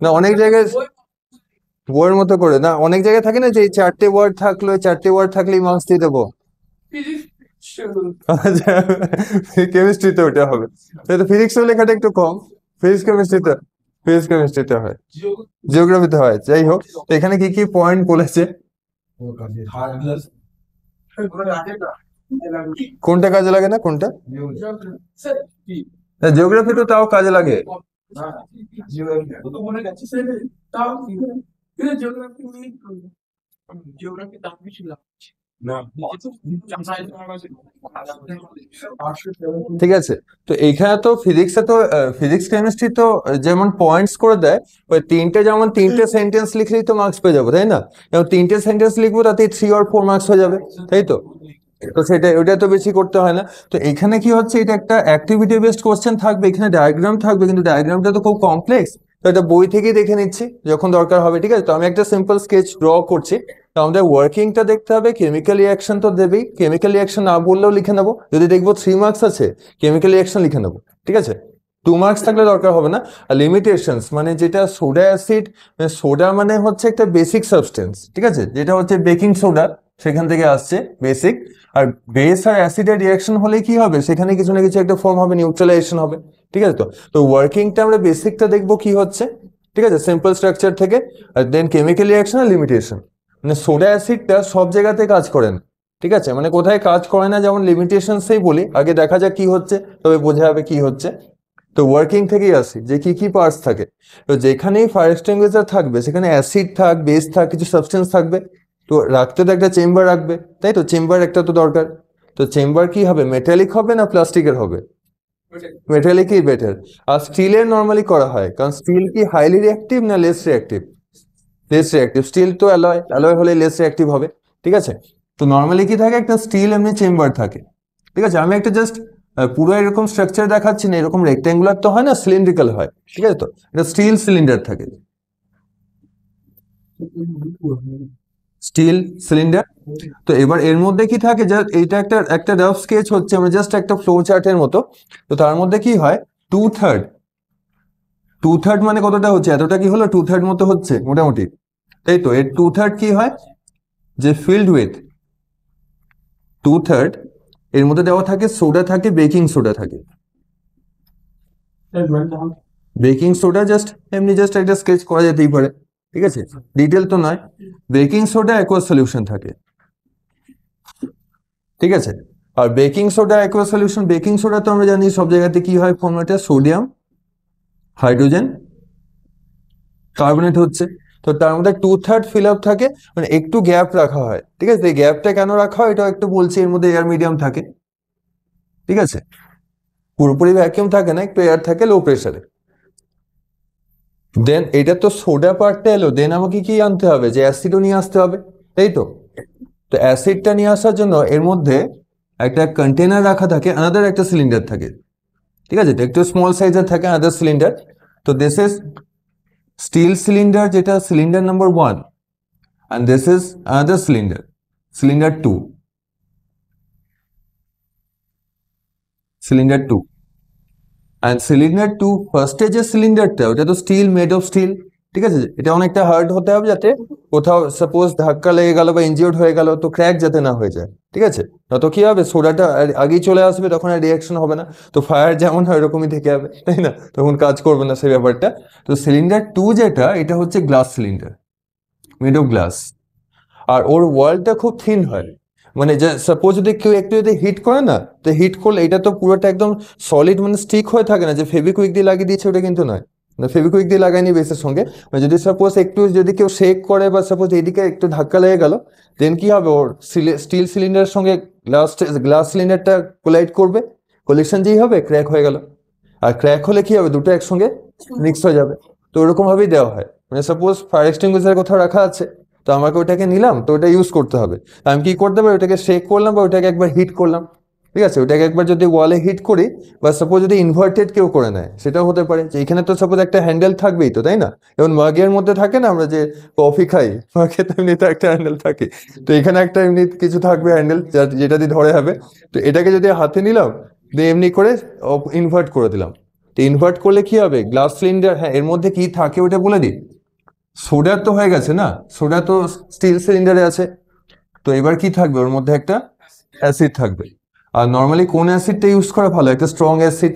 না? অনেক জায়গায় বইয়ের মতো করে না, অনেক জায়গায় থাকে না যে এই 4টে ওয়ার্ড থাকলো, 4টে ওয়ার্ড থাকলেই মার্কস দিয়ে দেবো। কেমিস্ট্রিতে ওটা হবে, তো ফিজিক্সের লেখাটা একটু কম। ফিজিক্স কেমিস্ট্রিতে হয়, জিওগ্রাফিতে হয়। যাই হোক, তো এখানে কি কি পয়েন্ট বলেছে? কোনটা কাজে লাগে না, কোনটা? জিওগ্রাফি তো তাও কাজে লাগে। ঠিক আছে, তো এইখানে তো ফিজিক্সে তো ফিজিক্স কেমিস্ট্রি তো যেমন পয়েন্টস করে দেয়, ওই তিনটে যেমন 3টে সেন্টেন্স লিখলেই তো মার্কস পেয়ে যাবো, তাই না? এবং 3টে সেন্টেন্স লিখবো, তাতে 3 or 4 মার্কস হয়ে যাবে, তাই তো? তো সেটা ওটা তো বেশি করতে হয় না। তো এখানে কি হচ্ছে, এটা একটা অ্যাক্টিভিটি বেসড কোশ্চেন থাকবে, এখানে ডায়াগ্রাম থাকবে, কিন্তু ডায়াগ্রামটা তো খুব কমপ্লেক্স। তো এটা বই থেকেই দেখে নিচ্ছি যখন দরকার হবে, ঠিক আছে? তো আমি একটা সিম্পল স্কেচ ড্র করছি, তো আমাদের ওয়ার্কিংটা দেখতে হবে, কেমিক্যাল রিয়াকশন তো দেবেই, কেমিক্যাল রিয়াকশন না বললেও লিখে নেবো, যদি দেখবো 3 মার্কস আছে কেমিক্যাল রিয়াকশন লিখে নেবো, ঠিক আছে, 2 মার্কস থাকলে দরকার হবে না। আর লিমিটেশনস মানে যেটা সোডা অ্যাসিড, সোডা মানে হচ্ছে একটা বেসিক সাবস্টেন্স, ঠিক আছে, যেটা হচ্ছে বেকিং সোডা, সেখান থেকে আসছে বেসিক। আর বেস আর অ্যাসিডের রিয়াকশন হলে কি হবে, সেখানে কিছু না কিছু একটা ফর্ম হবে, নিউট্রালাইজেশন হবে, ঠিক আছে। তো ওয়ার্কিংটা আমরা বেসিকটা দেখবো কি হচ্ছে, ঠিক আছে, সিম্পল স্ট্রাকচার থেকে। আর দেন কেমিক্যাল রিয়াকশন আর লিমিটেশন, মানে সোডা অ্যাসিডটা সব জায়গাতে কাজ করে না, ঠিক আছে, মানে কোথায় কাজ করে না যেমন লিমিটেশনসেই বলি, আগে দেখা যাক কি হচ্ছে তবে বোঝা যাবে কি হচ্ছে। তো ওয়ার্কিং থেকেই আসি যে কি কি পার্টস থাকে। তো যেখানেই ফায়ার এক্সটিংগুইশার থাকবে সেখানে অ্যাসিড থাক, বেস থাক, কিছু সাবস্টেন্স থাকবে। তো রাখতে তো একটা চেম্বার রাখবে, তাই তো, চেম্বার একটা তো দরকার। তো চেম্বার কি হবে, মেটালিক হবে না প্লাস্টিকের হবে? মেটালিকই বেটার। আর স্টিলের নর্মালি করা হয়, কারণ স্টিল কি হাইলি রিঅ্যাক্টিভ না less reactive? Less reactive. Steel তো অ্যালয়, অ্যালয় হলে লেস রিঅ্যাক্টিভ হবে, ঠিক আছে। তো নর্মালি কি থাকে, একটা স্টিল এমনি চেম্বার থাকে, ঠিক আছে। আমি একটা জাস্ট পুরো এরকম স্ট্রাকচার দেখাচ্ছি না, এরকম রেক্ট্যাঙ্গুলার তো হয় না, সিলিন্ড্রিক্যাল হয়, ঠিক আছে। তো এটা স্টিল সিলিন্ডার থাকে, স্টিল সিলিন্ডার। তো এবার এর মধ্যে কি থাকে, যা এইটা একটা একটা রাফ স্কেচ হচ্ছে, আমরা জাস্ট একটা ফ্লো চার্টের মতো। তো তার মধ্যে কি হয়, 2/3, 2/3 মানে কতটা হচ্ছে, এতটা কি হলো, 2/3 মতো হচ্ছে মোটামুটি, তাই তো। এর 2/3 কি হয়, যে ফিল্ড উইথ 2/3 এর মধ্যে দেওয়া থাকে সোডা, থাকে বেকিং সোডা থাকে। বেকিং সোডা জাস্ট এমনি জাস্ট একটা স্কেচ করা যেতেই পারে, ঠিক আছে, ডিটেল তো নয়। বেকিং সোডা অ্যাকোয়াস সলিউশন থাকে, ঠিক আছে। আর baking soda aqueous solution, baking soda তো আমরা জানি সব জায়গাতে কি হয় ফর্মুলাটা, সোডিয়াম হাইড্রোজেন কার্বনেট হচ্ছে। তো তার মধ্যে 2/3 ফিল আপ থাকে, মানে একটু গ্যাপ রাখা হয়, ঠিক আছে। এই গ্যাপটা কেন রাখা হয় এটা একটু বলছি, এর মধ্যে এয়ার মিডিয়াম থাকে, ঠিক আছে, পুরোপুরি ভ্যাকিউম থাকে না, একটু এয়ার থাকে লো প্রেসারে। দেন এটা তো সোডা পার্টটা এলো, দেন আমাকে কি আনতে হবে, যে অ্যাসিডও নিয়ে আসতে হবে, তাই তো। তো অ্যাসিডটা নিয়ে আসার জন্য এর মধ্যে একটা কন্টেনার রাখা থাকে, আনাদার একটা সিলিন্ডার থাকে, ঠিক আছে, তো একটু স্মল সাইজের থাকে আনাদার সিলিন্ডার। তো দিস ইজ স্টিল সিলিন্ডার, যেটা cylinder number 1, and this is another cylinder, cylinder 2, cylinder 2। And cylinder 2 ফার্স্টে যে সিলিন্ডারটা, ওটা তো স্টিল, মেড অফ স্টিল, ঠিক আছে। এটা অনেকটা হার্ড হতে হবে, যাতে কোথাও সাপোজ ধাক্কা লেগে গেল বা ইনজিওর্ড হয়ে গেল তো ক্র্যাক যাতে না হয়ে যায়, ঠিক আছে। নত কি হবে, সোডাটা আগেই চলে আসবে, তখন আর রিয়াকশন হবে না। তো ফায়ার যেমন হয় ওরকমই থেকে যাবে, তাই না, তখন কাজ করবে না সেই ব্যাপারটা। তো সিলিন্ডার 2 যেটা, এটা হচ্ছে glass cylinder, made of glass. আর ওর ওয়ালটা খুব থিন হয়, মানে যে সাপোজ যদি কেউ একটু যদি হিট করে না, তো হিট করলে এটা তো পুরোটা একদম সলিড, মানে স্টিক হয়ে থাকে না, যে ফেভিকুইক দিয়ে লাগিয়ে দিয়েছে ওটা কিন্তু নয়, মানে ফেভিকুইক দিয়ে লাগায়নি বেসের সঙ্গে। মানে যদি সাপোজ একটু যদি কেউ শেক করে বা সাপোজ এদিকে একটু ধাক্কা লেগে গেল, দেন কি হবে, ওর স্টিল সিলিন্ডারের সঙ্গে গ্লাস সিলিন্ডারটা কোলাইড করবে, কোলিশন যেই হবে ক্র্যাক হয়ে গেল। আর ক্র্যাক হলে কি হবে, দুটো একসঙ্গে মিক্স হয়ে যাবে। তো ওরকম ভাবেই দেওয়া হয়, মানে সাপোজ ফায়ার এক্সটিংগুইশার কোথাও রাখা আছে, তো আমাকে ওটাকে নিলাম, তো ওটা ইউজ করতে হবে। আমি কি করতে পারি, ওটাকে শেক করলাম বা ওটাকে একবার হিট করলাম, ঠিক আছে। ওটাকে একবার যদি ওয়ালে হিট করি, বা সাপোজ যদি ইনভার্টেড কেউ করে নেয়, সেটাও হতে পারে, যে এখানে তো সাপোজ একটা হ্যান্ডেল থাকবেই তো, তাই না। যেমন মাগের মধ্যে থাকে না, আমরা যে কফি খাই, মাগে তো এমনি তো একটা হ্যান্ডেল থাকে, তো এখানে একটা এমনি কিছু থাকবে হ্যান্ডেল, যেটা দিয়ে ধরে হবে। তো এটাকে যদি হাতে নিলাম, দিয়ে এমনি করে ইনভার্ট করে দিলাম। তো ইনভার্ট করলে কি হবে, গ্লাস সিলিন্ডার, হ্যাঁ, এর মধ্যে কি থাকে ওটা বলে দিই। সোডা তো হয়ে গেছে না, সোডা তো স্টিল সিলিন্ডারে আছে। তো এবার কি থাকবে, ওর মধ্যে একটা অ্যাসিড থাকবে। আর নর্মালি কোন অ্যাসিডটা ইউজ করা ভালো, একটা strong acid,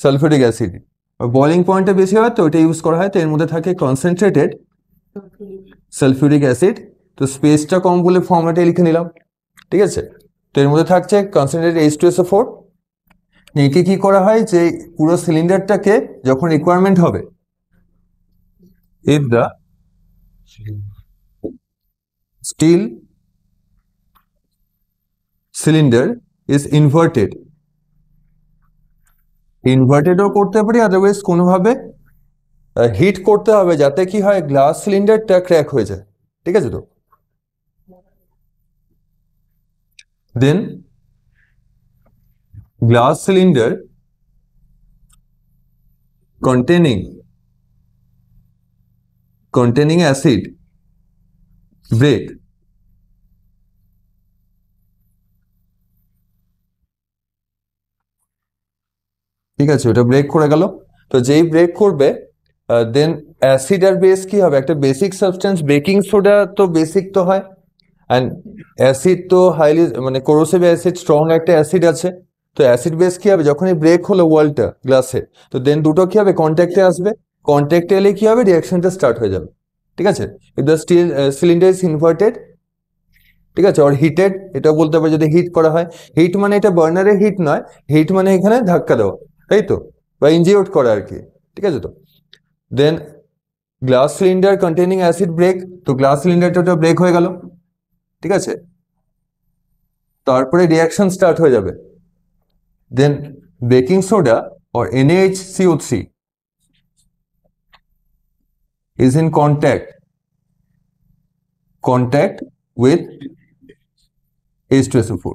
sulphuric acid. Boiling পয়েন্টটা বেশি হয় তো ওটা ইউজ করা হয়, তো এর মধ্যে থাকে কনসেন্ট্রেটেড সালফিউরিক অ্যাসিড। তো স্পেসটা কম বলে ফর্মেটে লিখে নিলাম, ঠিক আছে। তো এর মধ্যে থাকছে কনসেন্ট্রেটেড H2SO4। একে কি করা হয়, যে পুরো সিলিন্ডারটাকে যখন রিকোয়ারমেন্ট হবে, if the steel cylinder is ইনভার্টেডও করতে পারি, আদারওয়াইজ কোনোভাবে হিট করতে হবে, যাতে কি হয়, গ্লাস সিলিন্ডারটা ক্র্যাক হয়ে যায়, ঠিক আছে। তো then glass cylinder containing acid break, ঠিক আছে, ওটা ব্রেক করে গেল। তো যেই ব্রেক করবে দেন অ্যাসিড আর বেস কি হবে, একটা বেসিক সাবস্টেন্স, বেকিং সোডা তো বেসিক তো হয়, অ্যান্ড অ্যাসিড তো হাইলি মানে কোরোসিভ অ্যাসিড, স্ট্রং একটা অ্যাসিড আছে। তো অ্যাসিড বেস কি হবে, যখনই ব্রেক হলো ওয়ালটা গ্লাসে, তো দেন দুটো কি হবে, কন্ট্যাক্টে আসবে। কন্ট্যাক্টে এলে কি হবে, রিয়াকশনটা স্টার্ট হয়ে যাবে, ঠিক আছে। If the steel cylinder is inverted, ঠিক আছে, আর হিটেড, এটা বলতে হবে যদি হিট করা হয়। হিট মানে এটা বার্নারের হিট নয়, হিট মানে এখানে ধাক্কা দেওয়া, তাই তো, বা ইনজিওর্ড করা আর কি, ঠিক আছে। তো then glass cylinder containing acid break, তো গ্লাস সিলিন্ডারটা ব্রেক হয়ে গেল, ঠিক আছে। তারপরে রিয়াকশন স্টার্ট হয়ে যাবে। Then baking soda or NaHCO3 is in contact with H2SO4,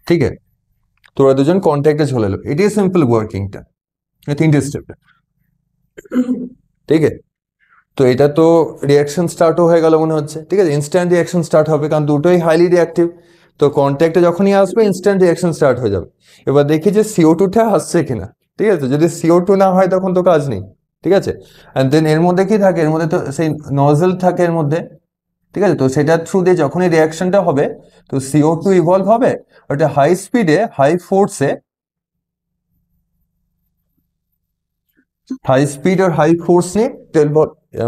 ঠিক আছে। তোরা দুজন কন্ট্যাক্টে চলে এলো, এটাই সিম্পল ওয়ার্কিংটা, তিনটে স্টেপ, ঠিক আছে। তো এটা তো রিয়াকশন স্টার্টও হয়ে গেল মনে হচ্ছে, ঠিক আছে, ইনস্ট্যান্ট রিয়াকশন স্টার্ট হবে কারণ দুটোই হাইলি রিয়াক্টিভ। তো কন্ট্যাক্টে যখনই আসবে ইনস্ট্যান্ট রিয়াকশন স্টার্ট হয়ে যাবে। এবার দেখি যে CO2টা আসছে কিনা, ঠিক আছে, যদি CO2 না হয় তখন তো কাজ নেই, ঠিক আছে। অ্যান্ড দেন এর মধ্যে কি থাকে, এর মধ্যে তো সেই নজেল থাকে এর মধ্যে, ঠিক আছে। তো সেটার থ্রু দিয়ে যখনই রিয়াকশনটা হবে তো CO2 ইভলভ হবে, ওটা হাই স্পিডে হাই ফোর্সে, হাই স্পিড আর হাই ফোর্স নিয়ে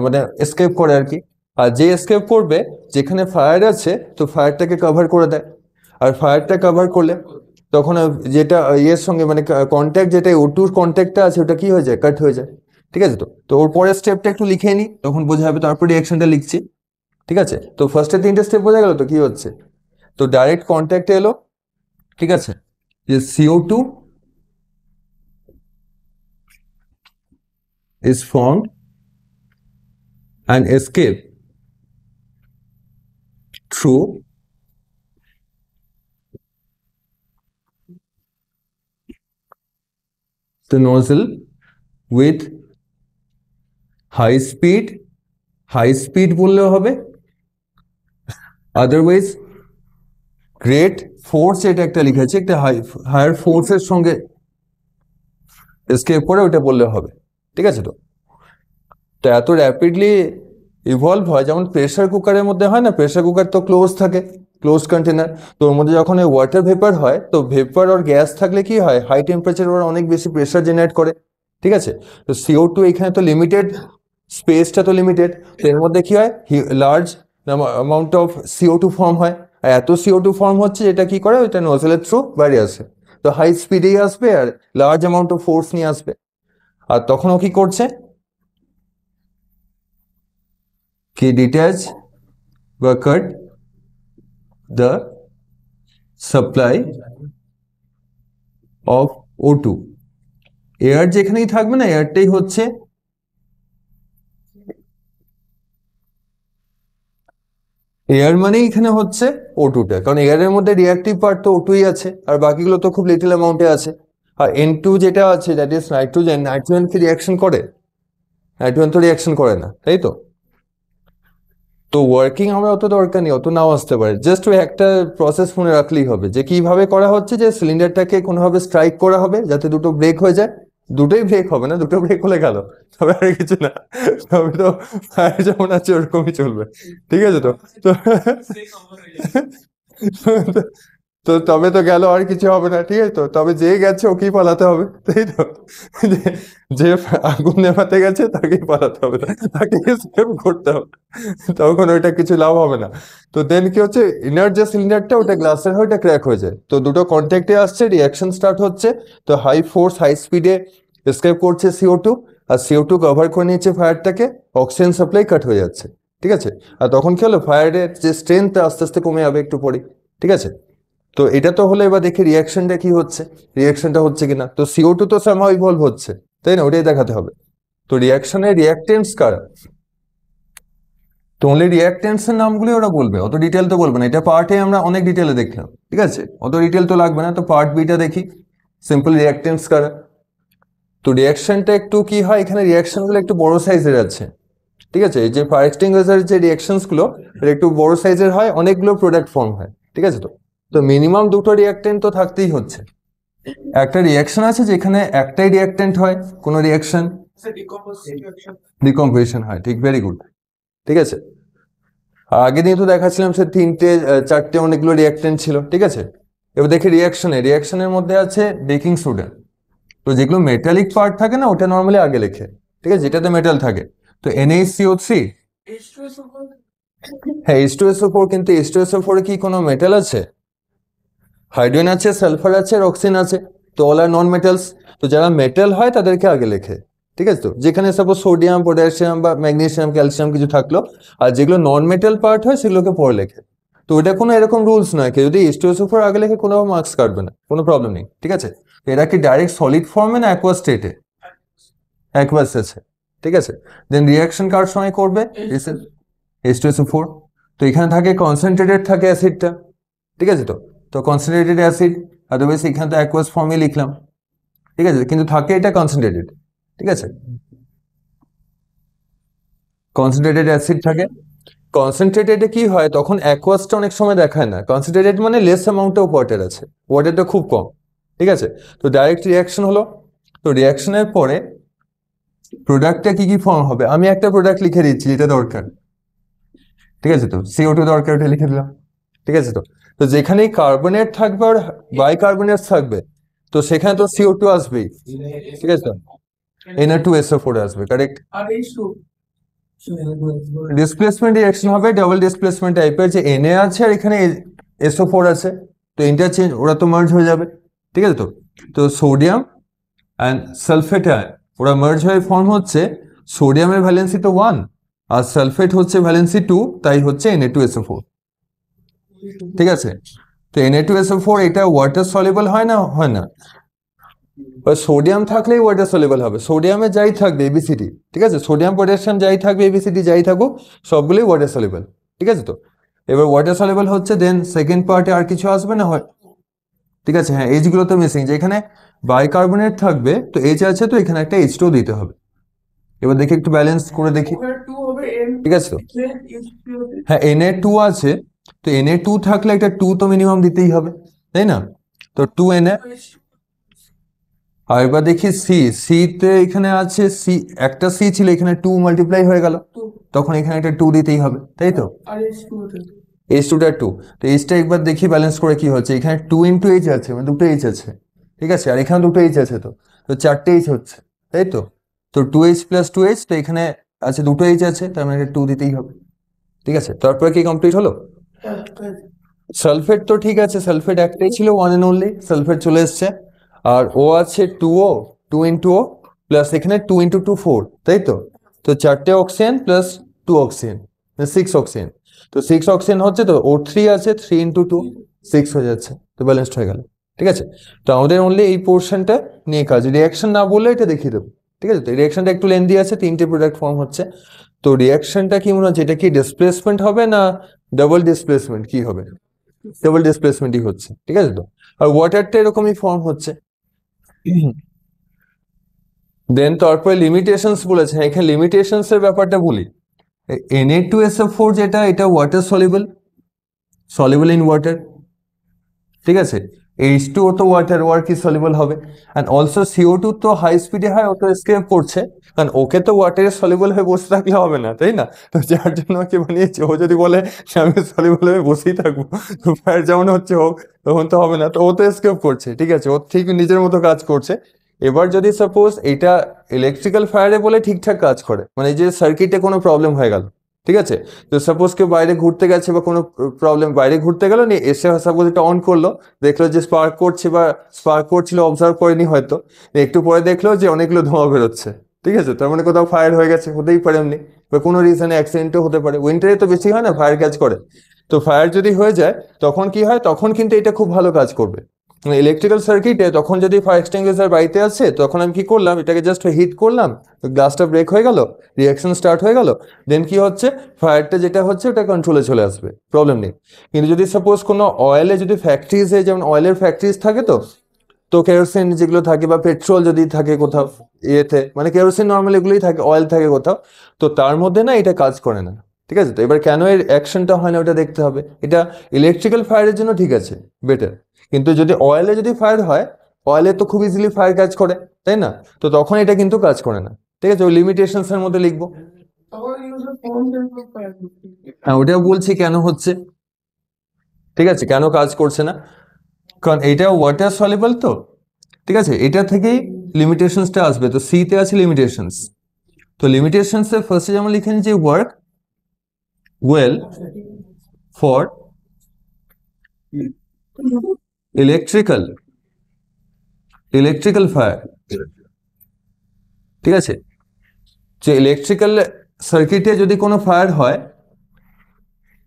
মানে এসকেপ করে আর কি। আর যে এসকেপ করবে, যেখানে ফায়ার আছে তো ফায়ারটাকে কভার করে দেয়। আর ফায়ারটা কভার করলে তখন যেটা ইয়ের সঙ্গে মানে কন্ট্যাক্ট, যেটা O2 কন্ট্যাক্টটা আছে ওটা কি হয়ে যায়, কাট হয়ে যায়, ঠিক আছে। তো ওর পরের স্টেপটা একটু লিখে নিই, তখন বোঝা যাবে, তারপর রিয়াকশনটা লিখছি, ঠিক আছে। তো ফার্স্টে তিনটে স্টেপ বোঝা গেল তো কি হচ্ছে। তো ডাইরেক্ট কন্ট্যাক্টে এলো, ঠিক আছে, যে CO2 is formed and escape through the nozzle with high speed বললেও হবে, আদারওয়াইজ গ্রেট ফোর্স, এটা একটা লিখেছে, একটা হায়ার ফোর্সের সঙ্গে এসকেপ করে ওটা বললে হবে, ঠিক আছে। তো তো এত র্যাপিডলি ইভলভ হয়, যেমন প্রেসার কুকারের মধ্যে হয় না, প্রেসার কুকার তো ক্লোজ থাকে, ক্লোজ কন্টেনার, তো ওর মধ্যে যখন ওই ওয়াটার ভেপার হয়, তো ভেপার আর গ্যাস থাকলে কি হয়, হাই টেম্পারেচার ওরা অনেক বেশি প্রেসার জেনারেট করে, ঠিক আছে। তো CO2 এখানে তো লিমিটেড, স্পেসটা তো লিমিটেড, তো এর মধ্যে কি হয়, large amount of CO2 form হয়। আর এত CO2 ফর্ম হচ্ছে, যেটা কি করে, ওইটা নজেলের থ্রু বাইরে আসে, তো হাই স্পিডেই আসবে আর লার্জ অ্যামাউন্ট অফ ফোর্স নিয়ে আসবে। আর তখন ও কি করছে, কি ডিট্যাচ বা কাট the supply of O2, air যেখানেই থাকবে না, এয়ারটাই হচ্ছে, এয়ার মানেই এখানে হচ্ছে O2টা, কারণ এয়ারের মধ্যে রিয়াক্টিভ পার্ট তো O2ই আছে, আর বাকিগুলো তো খুব লিটল অ্যামাউন্টে আছে। আর N2 যেটা আছে, দ্যাট ইজ নাইট্রোজেন, নাইট্রোজেন কি রিয়াকশন করে, নাইট্রোজেন তো রিয়াকশন করে না, তাই তো। তো ওয়ার্কিং আমরা অত দরকার নেই, অত নাও আসতে পারে, জাস্ট ওই একটা প্রসেস মনে রাখলেই হবে, যে কিভাবে করা হচ্ছে, যে সিলিন্ডারটাকে কোনোভাবে স্ট্রাইক করা হবে যাতে দুটো ব্রেক হয়ে যায়। দুটোই ব্রেক হবে না, দুটো ব্রেক হলে গেল, তবে আর কিছু না, তবে তো ফায়ার যেমন আছে ওরকমই চলবে, ঠিক আছে। তো তো তো তবে তো গেল, আর কিছু হবে না, ঠিক আছে। তো তবে যে গেছে ওকেই পালাতে হবে, তাই তো, যে যে আগুন নেভাতে গেছে তাকেই পালাতে হবে, তাকে সেভ করতে হবে, তখন ওইটা কিছু লাভ হবে না। তো দেন কি হচ্ছে, ইনার যে সিলিন্ডারটা ওটা গ্লাসের হয়, ওটা ক্র্যাক হয়ে যায়, তো দুটো কন্ট্যাক্টে আসছে, রিয়াকশন স্টার্ট হচ্ছে, তো হাই ফোর্স হাই স্পিডে এসকেপ করছে CO2, আর CO2 কভার করে নিচ্ছে ফায়ারটাকে, অক্সিজেন সাপ্লাই কাট হয়ে যাচ্ছে, ঠিক আছে। আর তখন কি হলো, ফায়ারের যে স্ট্রেংথ আস্তে আস্তে কমে যাবে একটু পরে, ঠিক আছে। তো এটা তো হলো, এবার দেখি রিয়াকশনটা কি হচ্ছে, রিয়াকশনটা হচ্ছে কিনা। তো CO2 তো সামহাউ ইভলভ হচ্ছে, তাই না, ওটাই দেখাতে হবে। তো রিয়াকশনের রিয়াকটেন্স কারা, তো অনলি রিয়াকটেন্সের নামগুলো ওরা বলবে, অত ডিটেল তো বলবে না, এটা পার্টে আমরা অনেক ডিটেলে দেখলাম, ঠিক আছে, অত ডিটেল তো লাগবে না। তো পার্ট বিটা দেখি, সিম্পল রিয়াকটেন্স কারা। তো রিয়াকশনটা একটু কি হয়, এখানে রিয়াকশনগুলো একটু বড় সাইজের আছে, ঠিক আছে, এই যে ফায়ার এক্সটিংগুইশারের যে রিঅ্যাকশনস গুলো এটা একটু বড় সাইজের হয়, অনেকগুলো প্রোডাক্ট ফর্ম হয়, ঠিক আছে। তো মিনিমাম দুটো রিঅ্যাকটেন্ট তো থাকতেই হচ্ছে। একটা রিঅ্যাকশন আছে যেখানে একটাই রিঅ্যাকটেন্ট হয়, কোনো রিঅ্যাকশন ডিকম্পোজিশন হয়, ঠিক, ভেরি গুড, ঠিক আছে। আগে দিন তো দেখাচ্ছিলাম সে তিনটে চারটে অনেকগুলো রিঅ্যাকটেন্ট ছিল, ঠিক আছে। এবার দেখি রিঅ্যাকশনের মধ্যে আছে বেকিং সোডা। তো যেগুলো মেটালিক পার্ট থাকে না ওটা নর্মালি আগে লেখে, ঠিক আছে, যেটাতে মেটাল থাকে। তো NaCO3, হ্যাঁ H2SO4, কিন্তু H2SO4 এ কি কোনো মেটাল আছে? হাইড্রোজেন আছে, সালফার আছে, আর অক্সিজেন আছে, তো অল আর নন মেটালস। তো যারা মেটাল হয় তাদেরকে আগে লেখে, ঠিক আছে। তো যেখানে সাপোজ সোডিয়াম, পটাশিয়াম বা ম্যাগনেসিয়াম, ক্যালসিয়াম কিছু থাকলো, আর যেগুলো নন মেটাল পার্ট হয় সেগুলোকে পরে লেখে। তো এটা কোনো এরকম রুলস নয়, কেউ যদি H2SO4 আগে লেখে কোনো মার্কস কাটবে না, কোনো প্রবলেম নেই, ঠিক আছে। এরা কি ডাইরেক্ট সলিড ফর্মে না অ্যাকোয়াস স্টেটে? অ্যাকোয়াস আছে, ঠিক আছে। দেন রিঅ্যাকশন কার সঙ্গে করবে? H2SO4। তো এখানে থাকে কনসেন্ট্রেটেড থাকে অ্যাসিডটা, ঠিক আছে। তো তো কনসেন্ট্রেটেড অ্যাসিড, আদারওয়াইজ এখানে তো অ্যাকোয়াস ফর্মে লিখলাম, ঠিক আছে, কিন্তু থাকে এটা কনসেন্ট্রেটেড, ঠিক আছে। কনসেন্ট্রেটেড অ্যাসিড থাকে। কনসেন্ট্রেটেডে কি হয় তখন অ্যাকোয়াসটা অনেক সময় দেখায় না, কনসেন্ট্রেটেড মানে লেস অ্যামাউন্ট অফ ওয়াটার আছে, ওয়াটারটা খুব কম, ঠিক আছে। তো ডাইরেক্ট রিঅ্যাকশন হলো। তো রিঅ্যাকশনের পরে প্রোডাক্টটা কি কি ফর্ম হবে, আমি একটা প্রোডাক্ট লিখে দিচ্ছি যেটা দরকার, ঠিক আছে। তো CO2 দরকার, ওটা লিখে দিলাম, ঠিক আছে। তো তো যেখানেই কার্বনেট থাকবে আর বাইকার্বনেট থাকবে তো সেখানে তো CO2 আসবেই, ঠিক আছে। তো Na2SO4 আসবে, কারেক্ট। ডিসপ্লেসমেন্ট রিঅ্যাকশন হবে ডাবল ডিসপ্লেসমেন্ট টাইপের, যে Na আছে আর এখানে SO4 আছে, তো ইন্টারচেঞ্জ, ওরা তো মার্জ হয়ে যাবে, ঠিক আছে। তো তো সোডিয়াম অ্যান্ড সালফেট ওরা মার্জ হয়ে ফর্ম হচ্ছে, সোডিয়ামের ভ্যালেন্সি তো 1 আর সালফেট হচ্ছে ভ্যালেন্সি 2, তাই হচ্ছে Na2SO4, ঠিক আছে। তো Na2SO4 এটা ওয়াটার সলিবল হয় না, হয় না। সোডিয়াম থাকলেই ওয়াটার সলিবল হবে, সোডিয়ামে যাই থাকবে ABCD, ঠিক আছে, সোডিয়াম পটাশিয়াম যাই থাকবে ABCD যাই থাকুক সবগুলোই ওয়াটার সলিবল, ঠিক আছে। তো এবার ওয়াটার সলিবল হচ্ছে, দেন সেকেন্ড পার্টে আর কিছু আসবে না হয়, ঠিক আছে। হ্যাঁ, এইচগুলো তো মিসিং, যেখানে বাইকার্বনেট থাকবে তো এইচ আছে, তো এখানে একটা H2 দিতে হবে। এবার দেখি একটু ব্যালেন্স করে দেখি, ঠিক আছে। তো হ্যাঁ Na2 আছে, তো Na2 থাকলে একটা 2 তো মিনিমাম দিতেই হবে, তাই না। তো 2Na। আর এবার দেখি সি তে এখানে আছে সি, একটা সি ছিল, এখানে 2 মাল্টিপ্লাই হয়ে গেল, তখন এখানে একটা 2 দিতেই হবে, তাই তো। H2টা 2, তো এইচটা একবার দেখি ব্যালেন্স করে কি হচ্ছে, এখানে 2 ইন্টু এইচ আছে, মানে দুটো এইচ আছে, ঠিক আছে, আর এখানে দুটো এইচ আছে, তো তো চারটে এইচ হচ্ছে, তাই তো। তো 2H প্লাস 2H, তো এখানে আছে দুটো এইচ আছে, তার মানে 2 দিতেই হবে, ঠিক আছে। তারপরে কি কমপ্লিট হলো? সালফেট তো ঠিক আছে, সালফেট একটাই ছিল, ওয়ান এন্ড অনলি, সালফেট চলে এসছে। আর ও আছে 2O, 2 ইন্টু ও প্লাস এখানে 2 ইন্টু 2 4, তাই তো। তো চারটে অক্সিজেন প্লাস 2 অক্সিজেন, 6 অক্সিজেন। তো 6 অক্সিজেন হচ্ছে, তো O3 আছে, 3 ইন্টু 2 6 হয়ে যাচ্ছে, তো ব্যালেন্সড হয়ে গেল, ঠিক আছে। তো আমাদের অনলি এই পোর্শনটা নিয়ে কাজ, রিয়াকশন না বললে এটা দেখিয়ে দেবো, ঠিক আছে। তো রিয়াকশনটা একটু লেন্দি আছে, তিনটে প্রোডাক্ট ফর্ম হচ্ছে। তো রিয়াকশনটা কি মনে হচ্ছে, এটা কি ডিসপ্লেসমেন্ট হবে না ডাবল ডিসপ্লেসমেন্ট, কি হবে? ডাবল ডিসপ্লেসমেন্টই হচ্ছে, ঠিক আছে। তো আর ওয়াটারটা এরকমই ফর্ম হচ্ছে। দেন তারপরে লিমিটেশনস বলেছে, এখানে লিমিটেশনস এর ব্যাপারটা বলি। Na2SO4 যেটা, এটা water soluble, soluble in water, ঠিক আছে। H2O তো ওয়াটার, ওয়ার কি সলিবল হবে, অ্যান্ড অলসো CO2 তো হাই স্পিডে হয়, ও তো এসকেপ করছে, কারণ ওকে তো ওয়াটারে সলিবল হয়ে বসে থাকলে হবে না, তাই না। তো যার জন্য ওকে বানিয়েছে, ও যদি বলে যে আমি সলিবল হয়ে বসেই থাকবো, তো ফায়ার যেমন হচ্ছে হোক, তখন তো হবে না, তো ও তো এসকেপ করছে, ঠিক আছে, ও ঠিক নিজের মতো কাজ করছে। এবার যদি সাপোজ এটা ইলেকট্রিক্যাল ফায়ারে বলে ঠিকঠাক কাজ করে, মানে এই যে সার্কিটে কোনো প্রবলেম হয়ে গেল, ঠিক আছে। তো সাপোজ কেউ বাইরে ঘুরতে গেছে বা কোনো প্রবলেম, বাইরে ঘুরতে গেল নিয়ে এসে সাপোজ এটা অন করলো, দেখলো যে স্পার্ক করছে বা স্পার্ক করছিল, অবজার্ভ করেনি হয়তো, একটু পরে দেখলো যে অনেকগুলো ধোঁয়া বেরোচ্ছে, ঠিক আছে, তার মানে কোথাও ফায়ার হয়ে গেছে, হতেই পারে এমনি, বা কোনো রিজনে অ্যাক্সিডেন্টও হতে পারে, উইন্টারে তো বেশি হয় না ফায়ার ক্যাচ করে। তো ফায়ার যদি হয়ে যায় তখন কি হয়, তখন কিন্তু এটা খুব ভালো কাজ করবে ইলেকট্রিক্যাল সার্কিটে। তখন যদি ফায়ার এক্সটিংগুইশার বাড়িতে আছে, তখন আমি কি করলাম, এটাকে জাস্ট হিট করলাম, গ্লাসটা ব্রেক হয়ে গেল, রিয়াকশন স্টার্ট হয়ে গেল, দেন কি হচ্ছে, ফায়ারটা যেটা হচ্ছে ওটা কন্ট্রোলে চলে আসবে, প্রবলেম নেই। কিন্তু যদি সাপোজ কোনো অয়েলে যদি ফ্যাক্টরিজে, যেমন অয়েলের ফ্যাক্টরিজ থাকে, তো তো কেরোসিন যেগুলো থাকে বা পেট্রোল যদি থাকে কোথাও ইয়েতে, মানে কেরোসিন নর্মাল এগুলোই থাকে, অয়েল থাকে কোথাও, তো তার মধ্যে না এটা কাজ করে না। ঠিক আছে, তো এবার কেন এর অ্যাকশনটা হয় না ওটা দেখতে হবে। এটা ইলেকট্রিক্যাল ফায়ারের জন্য ঠিক আছে, বেটার। কিন্তু যদি অয়েলে যদি ফায়ার হয়, অয়েলে তো খুব ইজিলি ফায়ার কাজ করে, তাই না? তো তখন এটা কিন্তু কাজ করে না। ঠিক আছে, ওই লিমিটেশনস এর মধ্যে লিখবো। হ্যাঁ, ওটাও বলছি কেন হচ্ছে। ঠিক আছে, কেন কাজ করছে না, কারণ এটা ওয়াটার সলিবল তো। ঠিক আছে, এটা থেকেই লিমিটেশনসটা আসবে। তো সি তে আছে লিমিটেশনস। তো লিমিটেশনস এর ফার্স্টে যেমন লিখে নিচ্ছি work well for electrical fire. ঠিক আছে, যে ইলেকট্রিক্যাল সার্কিটে যদি কোনো ফায়ার হয়,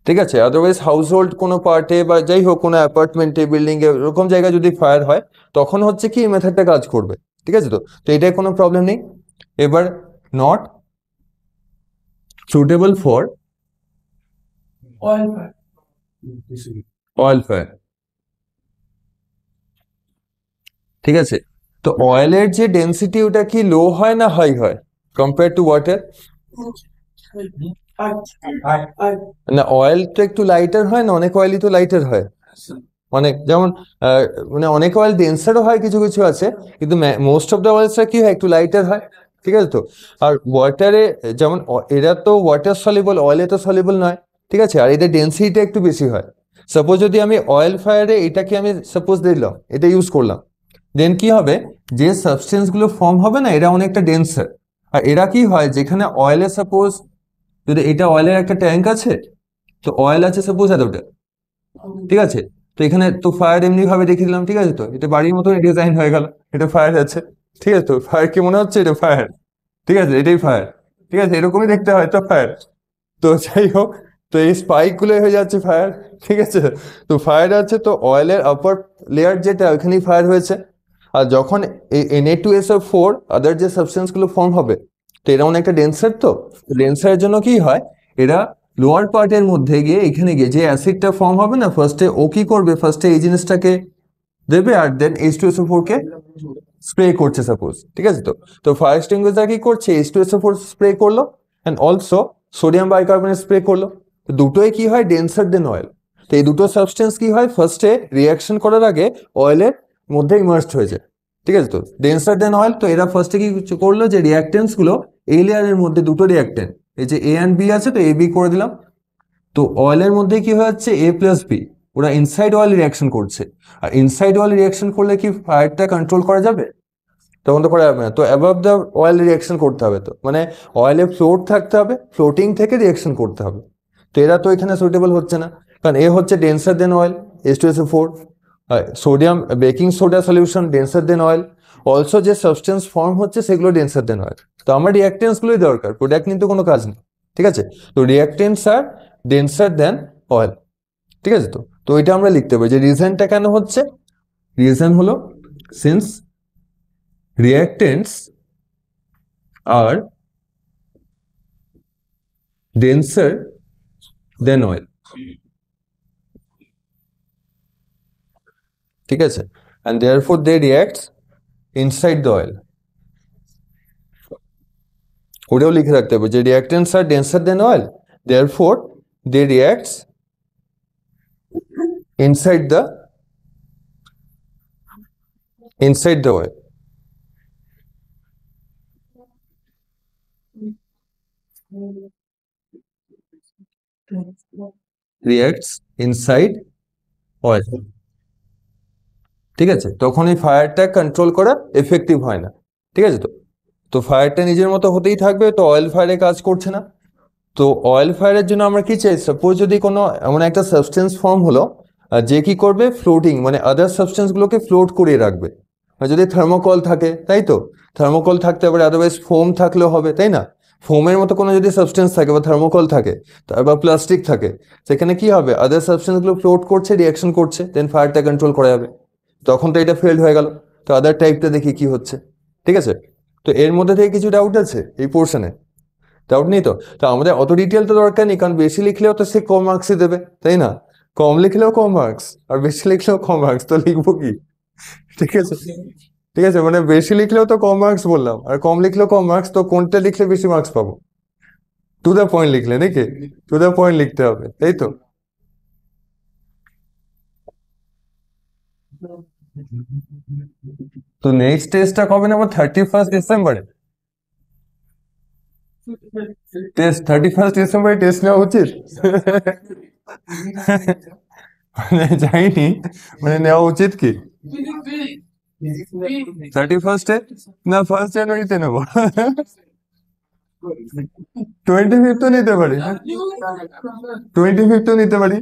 ঠিক আছে, আদারওয়াইজ হাউস হোল্ড কোনো পার্টে বা যাই হোক কোনো অ্যাপার্টমেন্টে বিল্ডিং এ এরকম জায়গায় যদি ফায়ার হয়, তখন হচ্ছে কি এই মেথডটা কাজ করবে। ঠিক আছে, তো তো এটাই কোনো প্রবলেম নেই। এবার not suitable for oil fire. ঠিক আছে, তো অয়েলের যে ডেন্সিটি ওটা কি লো হয় না হাই হয় কম্পেয়ার টু ওয়াটার? না, অয়েল তো একটু লাইটার হয় না, অনেক অয়েলই তো লাইটার হয়। অনেক যেমন মানে অনেক অয়েল ডেন্সারও হয়, কিছু কিছু আছে, কিন্তু মোস্ট অফ দ্য অয়েলসটা কি হয় একটু লাইটার হয়। ঠিক আছে, তো আর ওয়াটারে যেমন এরা তো ওয়াটার সলিবল, অয়েলে তো সলিবল নয়। ঠিক আছে, আর এদের ডেন্সিটিটা একটু বেশি হয়। সাপোজ যদি আমি অয়েল ফায়ারে এটাকে আমি সাপোজ দিলাম, এটা ইউজ করলাম, দেন কি হবে, যে সাবস্টেন্স গুলো ফর্ম হবে না এরা অনেকটা ডেন্সার। আর এরা কি হয়, যেখানে অয়েলে সাপোজ যদি এটা অয়েলের একটা ট্যাঙ্ক আছে, তো অয়েল আছে সাপোজ এতটা, ঠিক আছে, তো এখানে তো ফায়ার এমনি ভাবে দেখিয়ে দিলাম। ঠিক আছে, তো এটা বাড়ির মতো ডিজাইন হয়ে গেল, এটা ফায়ার আছে। ঠিক আছে, তো ফায়ার কি মনে হচ্ছে এটা ফায়ার? ঠিক আছে, এটাই ফায়ার। ঠিক আছে, এরকমই দেখতে হয় তো ফায়ার। তো যাই হোক, তো এই স্পাইক গুলো হয়ে যাচ্ছে ফায়ার। ঠিক আছে, তো ফায়ার আছে, তো অয়েলের আপার লেয়ার যেটা ওখানেই ফায়ার হয়েছে। আর যখন এই Na2SO4 আদার যে সাবস্টেন্স গুলো ফর্ম হবে, তো এরা অনেক একটা ডেন্সার, তো ডেন্সারের জন্য কি হয়, এরা লোয়ার পার্টের মধ্যে গিয়ে এখানে গিয়ে যে অ্যাসিডটা ফর্ম হবে না, ফার্স্টে ও কি করবে, ফার্স্টে এই জিনিসটাকে দেবে আর দেন H2SO4 কে স্প্রে করছে সাপোজ। ঠিক আছে, তো তো ফায়ার এক্সটিংগুইশার কি করছে, H2SO4 স্প্রে করলো and also sodium bicarbonate spray করলো। তো দুটোই কি হয়, ডেন্সার দেন অয়েল। তো এই দুটো সাবস্টেন্স কি হয়, ফার্স্টে রিয়াকশন করার আগে অয়েলের মধ্যে ইমার্জড হয়ে যায়। ঠিক আছে, তো ডেন্সার দেন অয়েল, তো এরা ফার্স্টে কি করলো, যে রিয়াক্টেন্স গুলো এই লেয়ারের মধ্যে দুটো রিয়াক্টেন্ট, এই যে এ অ্যান্ড বি আছে, তো এ বি করে দিলাম। তো অয়েলের মধ্যে কি হয়ে যাচ্ছে, এ প্লাস বি, ওরা ইনসাইড অয়েল রিয়াকশন করছে। আর ইনসাইড অয়েল রিয়াকশন করলে কি ফায়ারটা কন্ট্রোল করা যাবে? তখন তো করা যাবে না। তো অ্যাবাভ দ্য অয়েল রিয়াকশন করতে হবে, তো মানে অয়েলে ফ্লোট থাকতে হবে, ফ্লোটিং থেকে রিয়াকশন করতে হবে। তো এরা তো এখানে সুইটেবল হচ্ছে না, কারণ এ হচ্ছে denser than oil, H2SO4, sodium baking soda solution denser than oil, also যে সাবস্টেন্স ফর্ম হচ্ছে সেগুলো ডেন্সার দেন অয়েল। তো আমার রিয়াক্টেন্স গুলোই দরকার, প্রোডাক্ট কিন্তু কোনো কাজ নেই। ঠিক আছে, তো রিয়াক্টেন্স আর ডেন্সার দেন অয়েল। ঠিক আছে, তো তো এটা আমরা লিখতে পারি যে রিজনটা কেন হচ্ছে। রিজন হলো since reactants are denser than oil. ঠিক আছে, and therefore they react inside the oil. ওটাও লিখে রাখতে হবে যে reactants are denser than oil, therefore they react inside the oil. Reacts inside oil. ঠিক আছে, তখন এই ফায়ারটা কন্ট্রোল করা এফেক্টিভ হয় না। ঠিক আছে, তো তো ফায়ারটা নিজের মতো হতেই থাকবে, তো অয়েল ফায়ারে কাজ করছে না। তো অয়েল ফায়ারের জন্য আমরা কি চাই, সাপোজ যদি কোনো এমন একটা সাবস্টেন্স ফর্ম হলো, যে কি করবে, ফ্লোটিং, মানে আদার সাবস্টেন্স গুলোকে ফ্লোট করিয়ে রাখবে। আর যদি থার্মোকল থাকে, তাই তো, থার্মোকল থাকতে পারে, আদারওয়াইজ ফোম থাকলেও হবে, তাই না? ফোমের মতো কোনো যদি সাবস্টেন্স থাকে বা থার্মোকল থাকে বা প্লাস্টিক থাকে, সেখানে কি হবে, আদার সাবস্টেন্স গুলো ফ্লোট করছে, রিয়াকশন করছে, দেন ফায়ারটা কন্ট্রোল করা যাবে। তখন তো এটা ফেল্ড হয়ে গেল। তো আদার টাইপটা দেখি কি হচ্ছে। ঠিক আছে, তো এর মধ্যে থেকে কিছু ডাউট আছে এই পোর্শনে? ডাউট নেই তো? তো আমাদের অত ডিটেল তো দরকার নেই, কারণ বেশি লিখলেও তো সে কম মার্কসই দেবে, তাই না? কম লিখলেও কম মার্কস, আর বেশি লিখলেও কম মার্কস, তো লিখবো কি? ঠিক আছে, ঠিক আছে, মানে বেশি লিখলেও তো কম মার্কস বললাম, আর কম লিখলেও কম মার্কস, তো কোনটা লিখলে বেশি মার্কস পাবো? টু দ্য পয়েন্ট লিখলে নাকি? টু দ্য পয়েন্ট লিখতে হবে, তাই তো? তো নেক্সট টেস্টটা কবে নেবো? 31 ডিসেম্বরে টেস্ট? 31 ডিসেম্বরে টেস্ট নেওয়া উচিত? মানে যাইনি, মানে নেওয়া উচিত কি? 31 না 1 জানুয়ারিতে নেবো? 25 নিতে পারি, 25 নিতে পারি।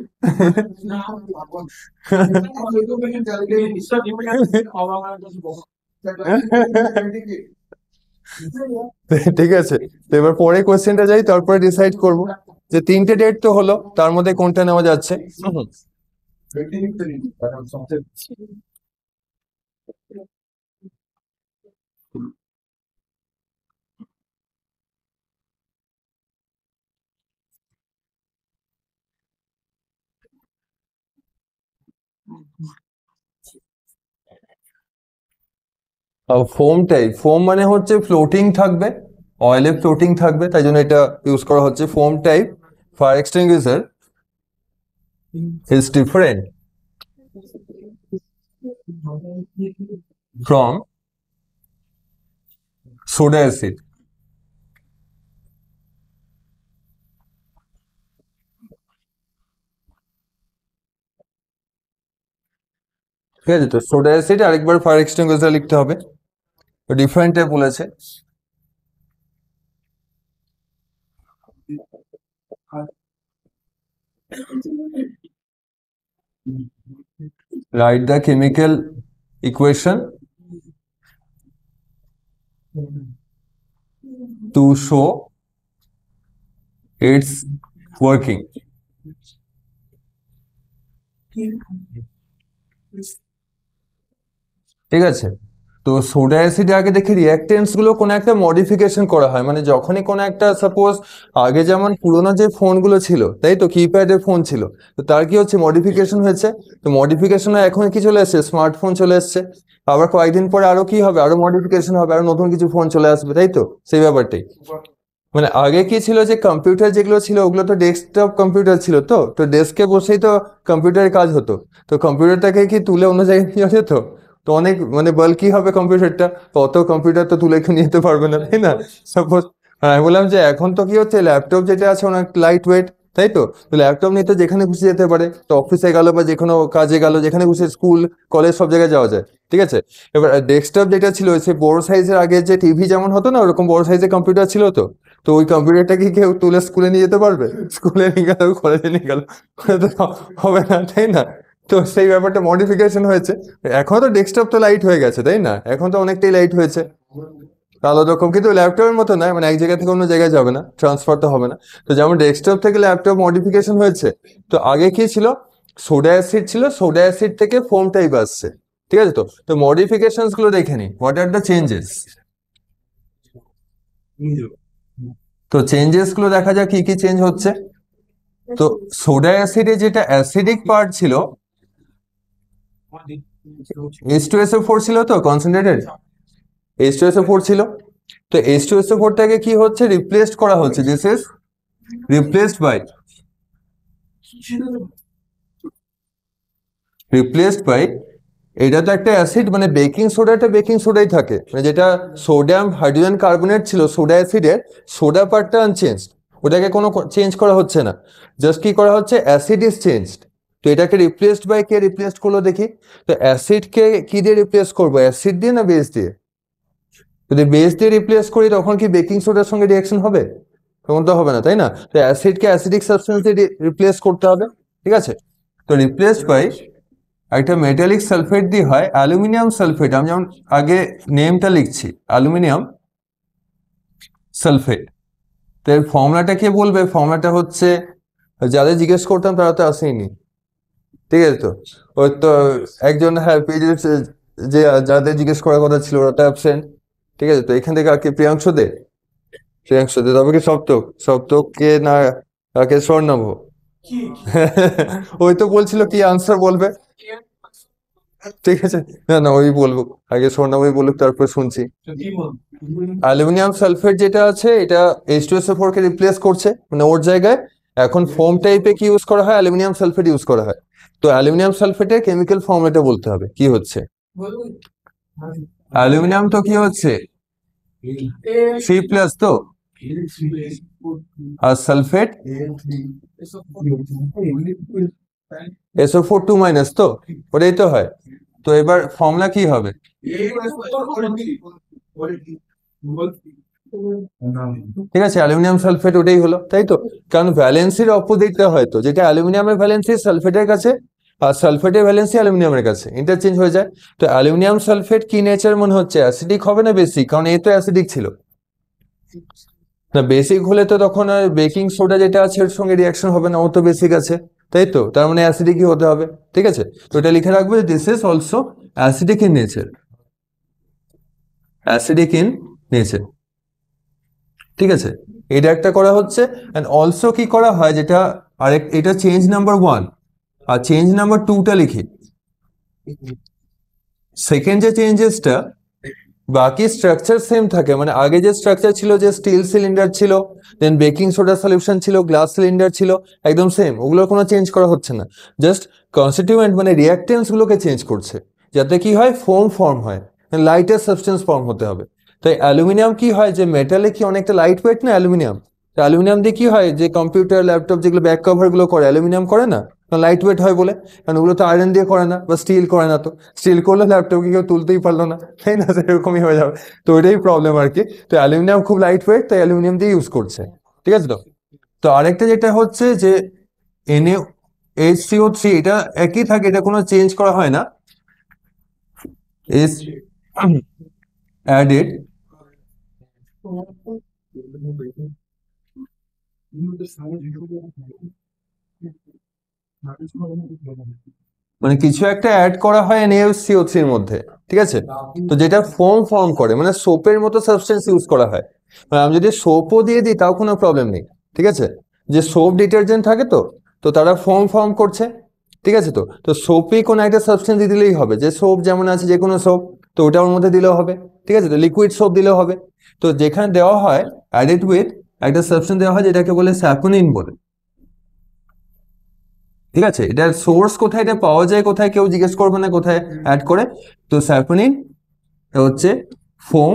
ঠিক আছে, তো এবার পরে কোশ্চেনটা যাই, তারপরে ডিসাইড করব যে তিনটে ডেট তো হলো, তার মধ্যে কোনটা নেওয়া যাচ্ছে। ফোম মানে হচ্ছে ফ্লোটিং থাকবে, অয়েলে ফ্লোটিং থাকবে, তাই জন্য এটা ইউজ করা হচ্ছে। Foam type fire extinguisher is different from soda acid. ঠিক আছে, তো সোডা অ্যাসিড আরেকবার ফায়ার এক্সটিংগুইশার লিখতে হবে, তো ডিফারেন্ট টাইপ বলেছে। Write the chemical equation to show its working. ঠিক আছে, তো সোডা অ্যাসিডে আগে দেখি রিঅ্যাকটেন্টস গুলো কোনো একটা মডিফিকেশন করা হয়, মানে যখনই কোনো একটা সাপোজ আগে যেমন পুরোনো যে ফোনগুলো ছিল, তাই তো, কিপ্যাডের ফোন ছিল, তো তার কি হচ্ছে মডিফিকেশন হয়েছে, তো মডিফিকেশন এখন কি চলে এসছে, স্মার্টফোন চলে এসছে, আবার কয়েকদিন পরে আরো কি হবে, আরো মডিফিকেশন হবে, আরো নতুন কিছু ফোন চলে আসবে, তাই তো, সেই ব্যাপারটাই। মানে আগে কি ছিল যে কম্পিউটার যেগুলো ছিল ওগুলো তো ডেস্কটপ কম্পিউটার ছিল, তো তো ডেস্কে বসেই তো কম্পিউটারের কাজ হতো, তো কম্পিউটারটাকে কি তুলে অন্য জায়গায় নিয়ে যেত? তো অনেক মানে বাল্কি হবে কম্পিউটারটা, তো অত কম্পিউটার তো তুলে নিয়ে যেতে পারবে না, তাই না? সাপোজ আমি বললাম যে এখন তো কি হচ্ছে, ল্যাপটপ যেটা আছে অনেক লাইট ওয়েট, তাই তো, তো ল্যাপটপ নিয়ে তো যেখানে খুশি যেতে পারে, তো অফিসে গেল বা যে কোনো কাজে গেল, যেখানে খুশি, স্কুল কলেজ সব জায়গায় যাওয়া যায়। ঠিক আছে, এবার ডেস্কটপ যেটা ছিল সে বড় সাইজের, আগে যে টিভি যেমন হতো না, ওরকম বড় সাইজের কম্পিউটার ছিল, তো তো ওই কম্পিউটারটা কি কেউ তুলে স্কুলে নিয়ে যেতে পারবে? স্কুলে নিয়ে গেল, কলেজে নিয়ে গেল, তো হবে না, তাই না? তো সেই ব্যাপারটা মডিফিকেশন হয়েছে। এখন তো ডেস্কটপ তো লাইট হয়ে গেছে, তাই না? এখন তো অনেকটাই লাইট হয়েছে, আলাদা রকম, কিন্তু ল্যাপটপের মতো নয়, মানে এক জায়গা থেকে অন্য জায়গায় যাবে না, ট্রান্সফার তো হবে না। তো যেমন ডেস্কটপ থেকে ল্যাপটপ মডিফিকেশন হয়েছে, তো আগে কি ছিল, সোডা অ্যাসিড ছিল, সোডা অ্যাসিড থেকে ফোম টাইপ আসছে। ঠিক আছে, তো তো মডিফিকেশনস গুলো দেখে নি, হোয়াট আর দ্য চেঞ্জেস। তো চেঞ্জেস গুলো দেখা যাক কি কি চেঞ্জ হচ্ছে। তো সোডা অ্যাসিডে যেটা অ্যাসিডিক পার্ট ছিল, H2SO4 ছিল, তো কনসেন্ট্রেটেড H2SO4 ছিল, তো H2SO4 টাকে কি হচ্ছে, রিপ্লেসড করা হচ্ছে, this is replaced by, replaced by, এটা তো একটা অ্যাসিড, মানে বেকিং সোডাটা বেকিং সোডাই থাকে, মানে যেটা সোডিয়াম হাইড্রোজেন কার্বনেট ছিল সোডা অ্যাসিডের, সোডা পার্টটা আনচেঞ্জ, ওটাকে কোনো চেঞ্জ করা হচ্ছে না, জাস্ট কি করা হচ্ছে, অ্যাসিড ইজ চেঞ্জড। তো এটাকে রিপ্লেসড বাই কে রিপ্লেস করলো দেখি, তো অ্যাসিডকে কি দিয়ে রিপ্লেস করবো, অ্যাসিড দিয়ে না বেস দিয়ে? যদি বেস দিয়ে রিপ্লেস করি তখন কি বেকিং সোডার সঙ্গে রিঅ্যাকশন হবে? তখন তো হবে না, তাই না? তো অ্যাসিডকে অ্যাসিডিক সাবস্টেন্স দিয়ে রিপ্লেস করতে হবে। ঠিক আছে, তো রিপ্লেসড বাই একটা মেটালিক সালফেট দিয়ে হয়, অ্যালুমিনিয়াম সালফেট, আমি যেমন আগে নেমটা লিখছি, অ্যালুমিনিয়াম সালফেট। তো এর ফর্মুলাটা কে বলবে? ফর্মুলাটা হচ্ছে, যাদের জিজ্ঞেস করতাম তারা তো আসেনি, ঠিক আছে, তো ওই তো একজন, হ্যাঁ, পেজে যে যাদের জিজ্ঞেস করার কথা ছিল ওরা তো অ্যাবসেন্ট। ঠিক আছে, তো এখান থেকে আর কি, প্রিয়াংশু দে, প্রিয়াংশু দে, তবে কি সপ্তক, সপ্তককে না, তাকে স্বর্ণভ। ওই তো বলছিল কি আনসার বলবে। ঠিক আছে, না না ওই বলবো, আগে স্বর্ণাময়ী বলুক তারপর শুনছি। অ্যালুমিনিয়াম সালফেট যেটা আছে এটা H2SO4 কে রিপ্লেস করছে, মানে ওর জায়গায় এখন ফোম টাইপে কি ইউজ করা হয়, অ্যালুমিনিয়াম সালফেট ইউজ করা হয়। তো অ্যালুমিনিয়াম সালফেটের কেমিক্যাল ফর্মুলাটা বলতে হবে কি হচ্ছে। অ্যালুমিনিয়াম তো কি হচ্ছে 3+ তো, আর সালফেট SO4 2- তো ওটাই তো হয়। তো এবার ফর্মুলা কি হবে, ঠিক আছে অ্যালুমিনিয়াম সালফেট ওটাই হলো, তাই তো, কারণ ভ্যালেন্সির অপোজিটটা হয়তো, যেটা অ্যালুমিনিয়ামের ভ্যালেন্সি সালফেটের কাছে আর সালফেটের ভ্যালেন্সি অ্যালুমিনিয়ামের কাছে ইন্টারচেঞ্জ হয়ে যায়। তো অ্যালুমিনিয়াম সালফেট কি নেচার মনে হচ্ছে, অ্যাসিডিক হবে না বেসিক, কারণ এ তো অ্যাসিডিক ছিল না, বেসিক হলে তো তখন আর বেকিং সোডা যেটা আছে ওর সঙ্গে রিয়াকশন হবে না, ও তো বেসিক আছে, তাই তো, তার মানে অ্যাসিডিকই হতে হবে, ঠিক আছে। তো এটা লিখে রাখবে, this is also acidic in nature, acidic in nature, ঠিক আছে। এটা একটা করা হচ্ছে, অ্যান্ড অলসো কি করা হয় যেটা আরেক, এটা চেঞ্জ নাম্বার 1, আর চেঞ্জ নাম্বার 2টা লিখি। সেকেন্ড যে চেঞ্জেসটা, বাকি স্ট্রাকচার সেম থাকে, মানে আগে যে স্ট্রাকচার ছিল, যে স্টিল সিলিন্ডার ছিল, দেন বেকিং সোডা সলিউশন ছিল, গ্লাস সিলিন্ডার ছিল, একদম সেম, ওগুলোর কোনো চেঞ্জ করা হচ্ছে না, জাস্ট কনস্টিটিউয়েন্ট মানে রিঅ্যাকটেন্স গুলোকে চেঞ্জ করছে, যাতে কি হয় ফোম ফর্ম হয়, লাইটার সাবস্টেন্স ফর্ম হতে হবে। তাই অ্যালুমিনিয়াম কি হয়, যে মেটালে কি অনেকটা লাইট ওয়েট না অ্যালুমিনিয়াম, অ্যালুমিনিয়াম দিয়ে কি হয়, যে কম্পিউটার ল্যাপটপ যেগুলো ব্যাক কভার গুলো করে অ্যালুমিনিয়াম করে না, লাইট ওয়েট হয় বলে, কারণ ওগুলো তো আয়রন দিয়ে করে না বা স্টিল করে না, তো স্টিল করলে ল্যাপটপকে কেউ তুলতেই পারলো না, তাই না, সেরকমই হয়ে যাবে। তো ওইটাই প্রবলেম আর কি। তো অ্যালুমিনিয়াম খুব লাইট ওয়েট, তাই অ্যালুমিনিয়াম দিয়ে ইউজ করছে, ঠিক আছে। তো তো আরেকটা যেটা হচ্ছে যে NaHCO3, এটা একই থাকে, এটা কোনো চেঞ্জ করা হয় না, is added মানে কিছু একটা অ্যাড করা হয় NaCO3 এর মধ্যে, ঠিক আছে। তো যেটা ফোম ফর্ম করে, মানে সোপের মতো সাবস্টেন্স ইউজ করা হয়, মানে আমি যদি সোপও দিয়ে দিই তাও কোনো প্রবলেম নেই, ঠিক আছে। যে সোপ ডিটারজেন্ট থাকে তো, তো তারা ফোম ফর্ম করছে, ঠিক আছে। তো তো সোপে কোনো একটা সাবস্টেন্স দিয়ে দিলেই হবে, যে সোপ যেমন আছে যে কোনো সোপ, তো ওটা ওর মধ্যে দিলেও হবে, ঠিক আছে। তো লিকুইড সোপ দিলেও হবে। তো যেখানে দেওয়া হয় অ্যাডেড উইথ একটা সাবস্টেন্স দেওয়া হয় যেটাকে বলে স্যাপোনিন বলে, ঠিক আছে। এটার সোর্স কোথায়, এটা পাওয়া যায় কোথায়, কেউ জিজ্ঞেস করবে না কোথায় অ্যাড করে। তো স্যাপোনিন হচ্ছে ফোম,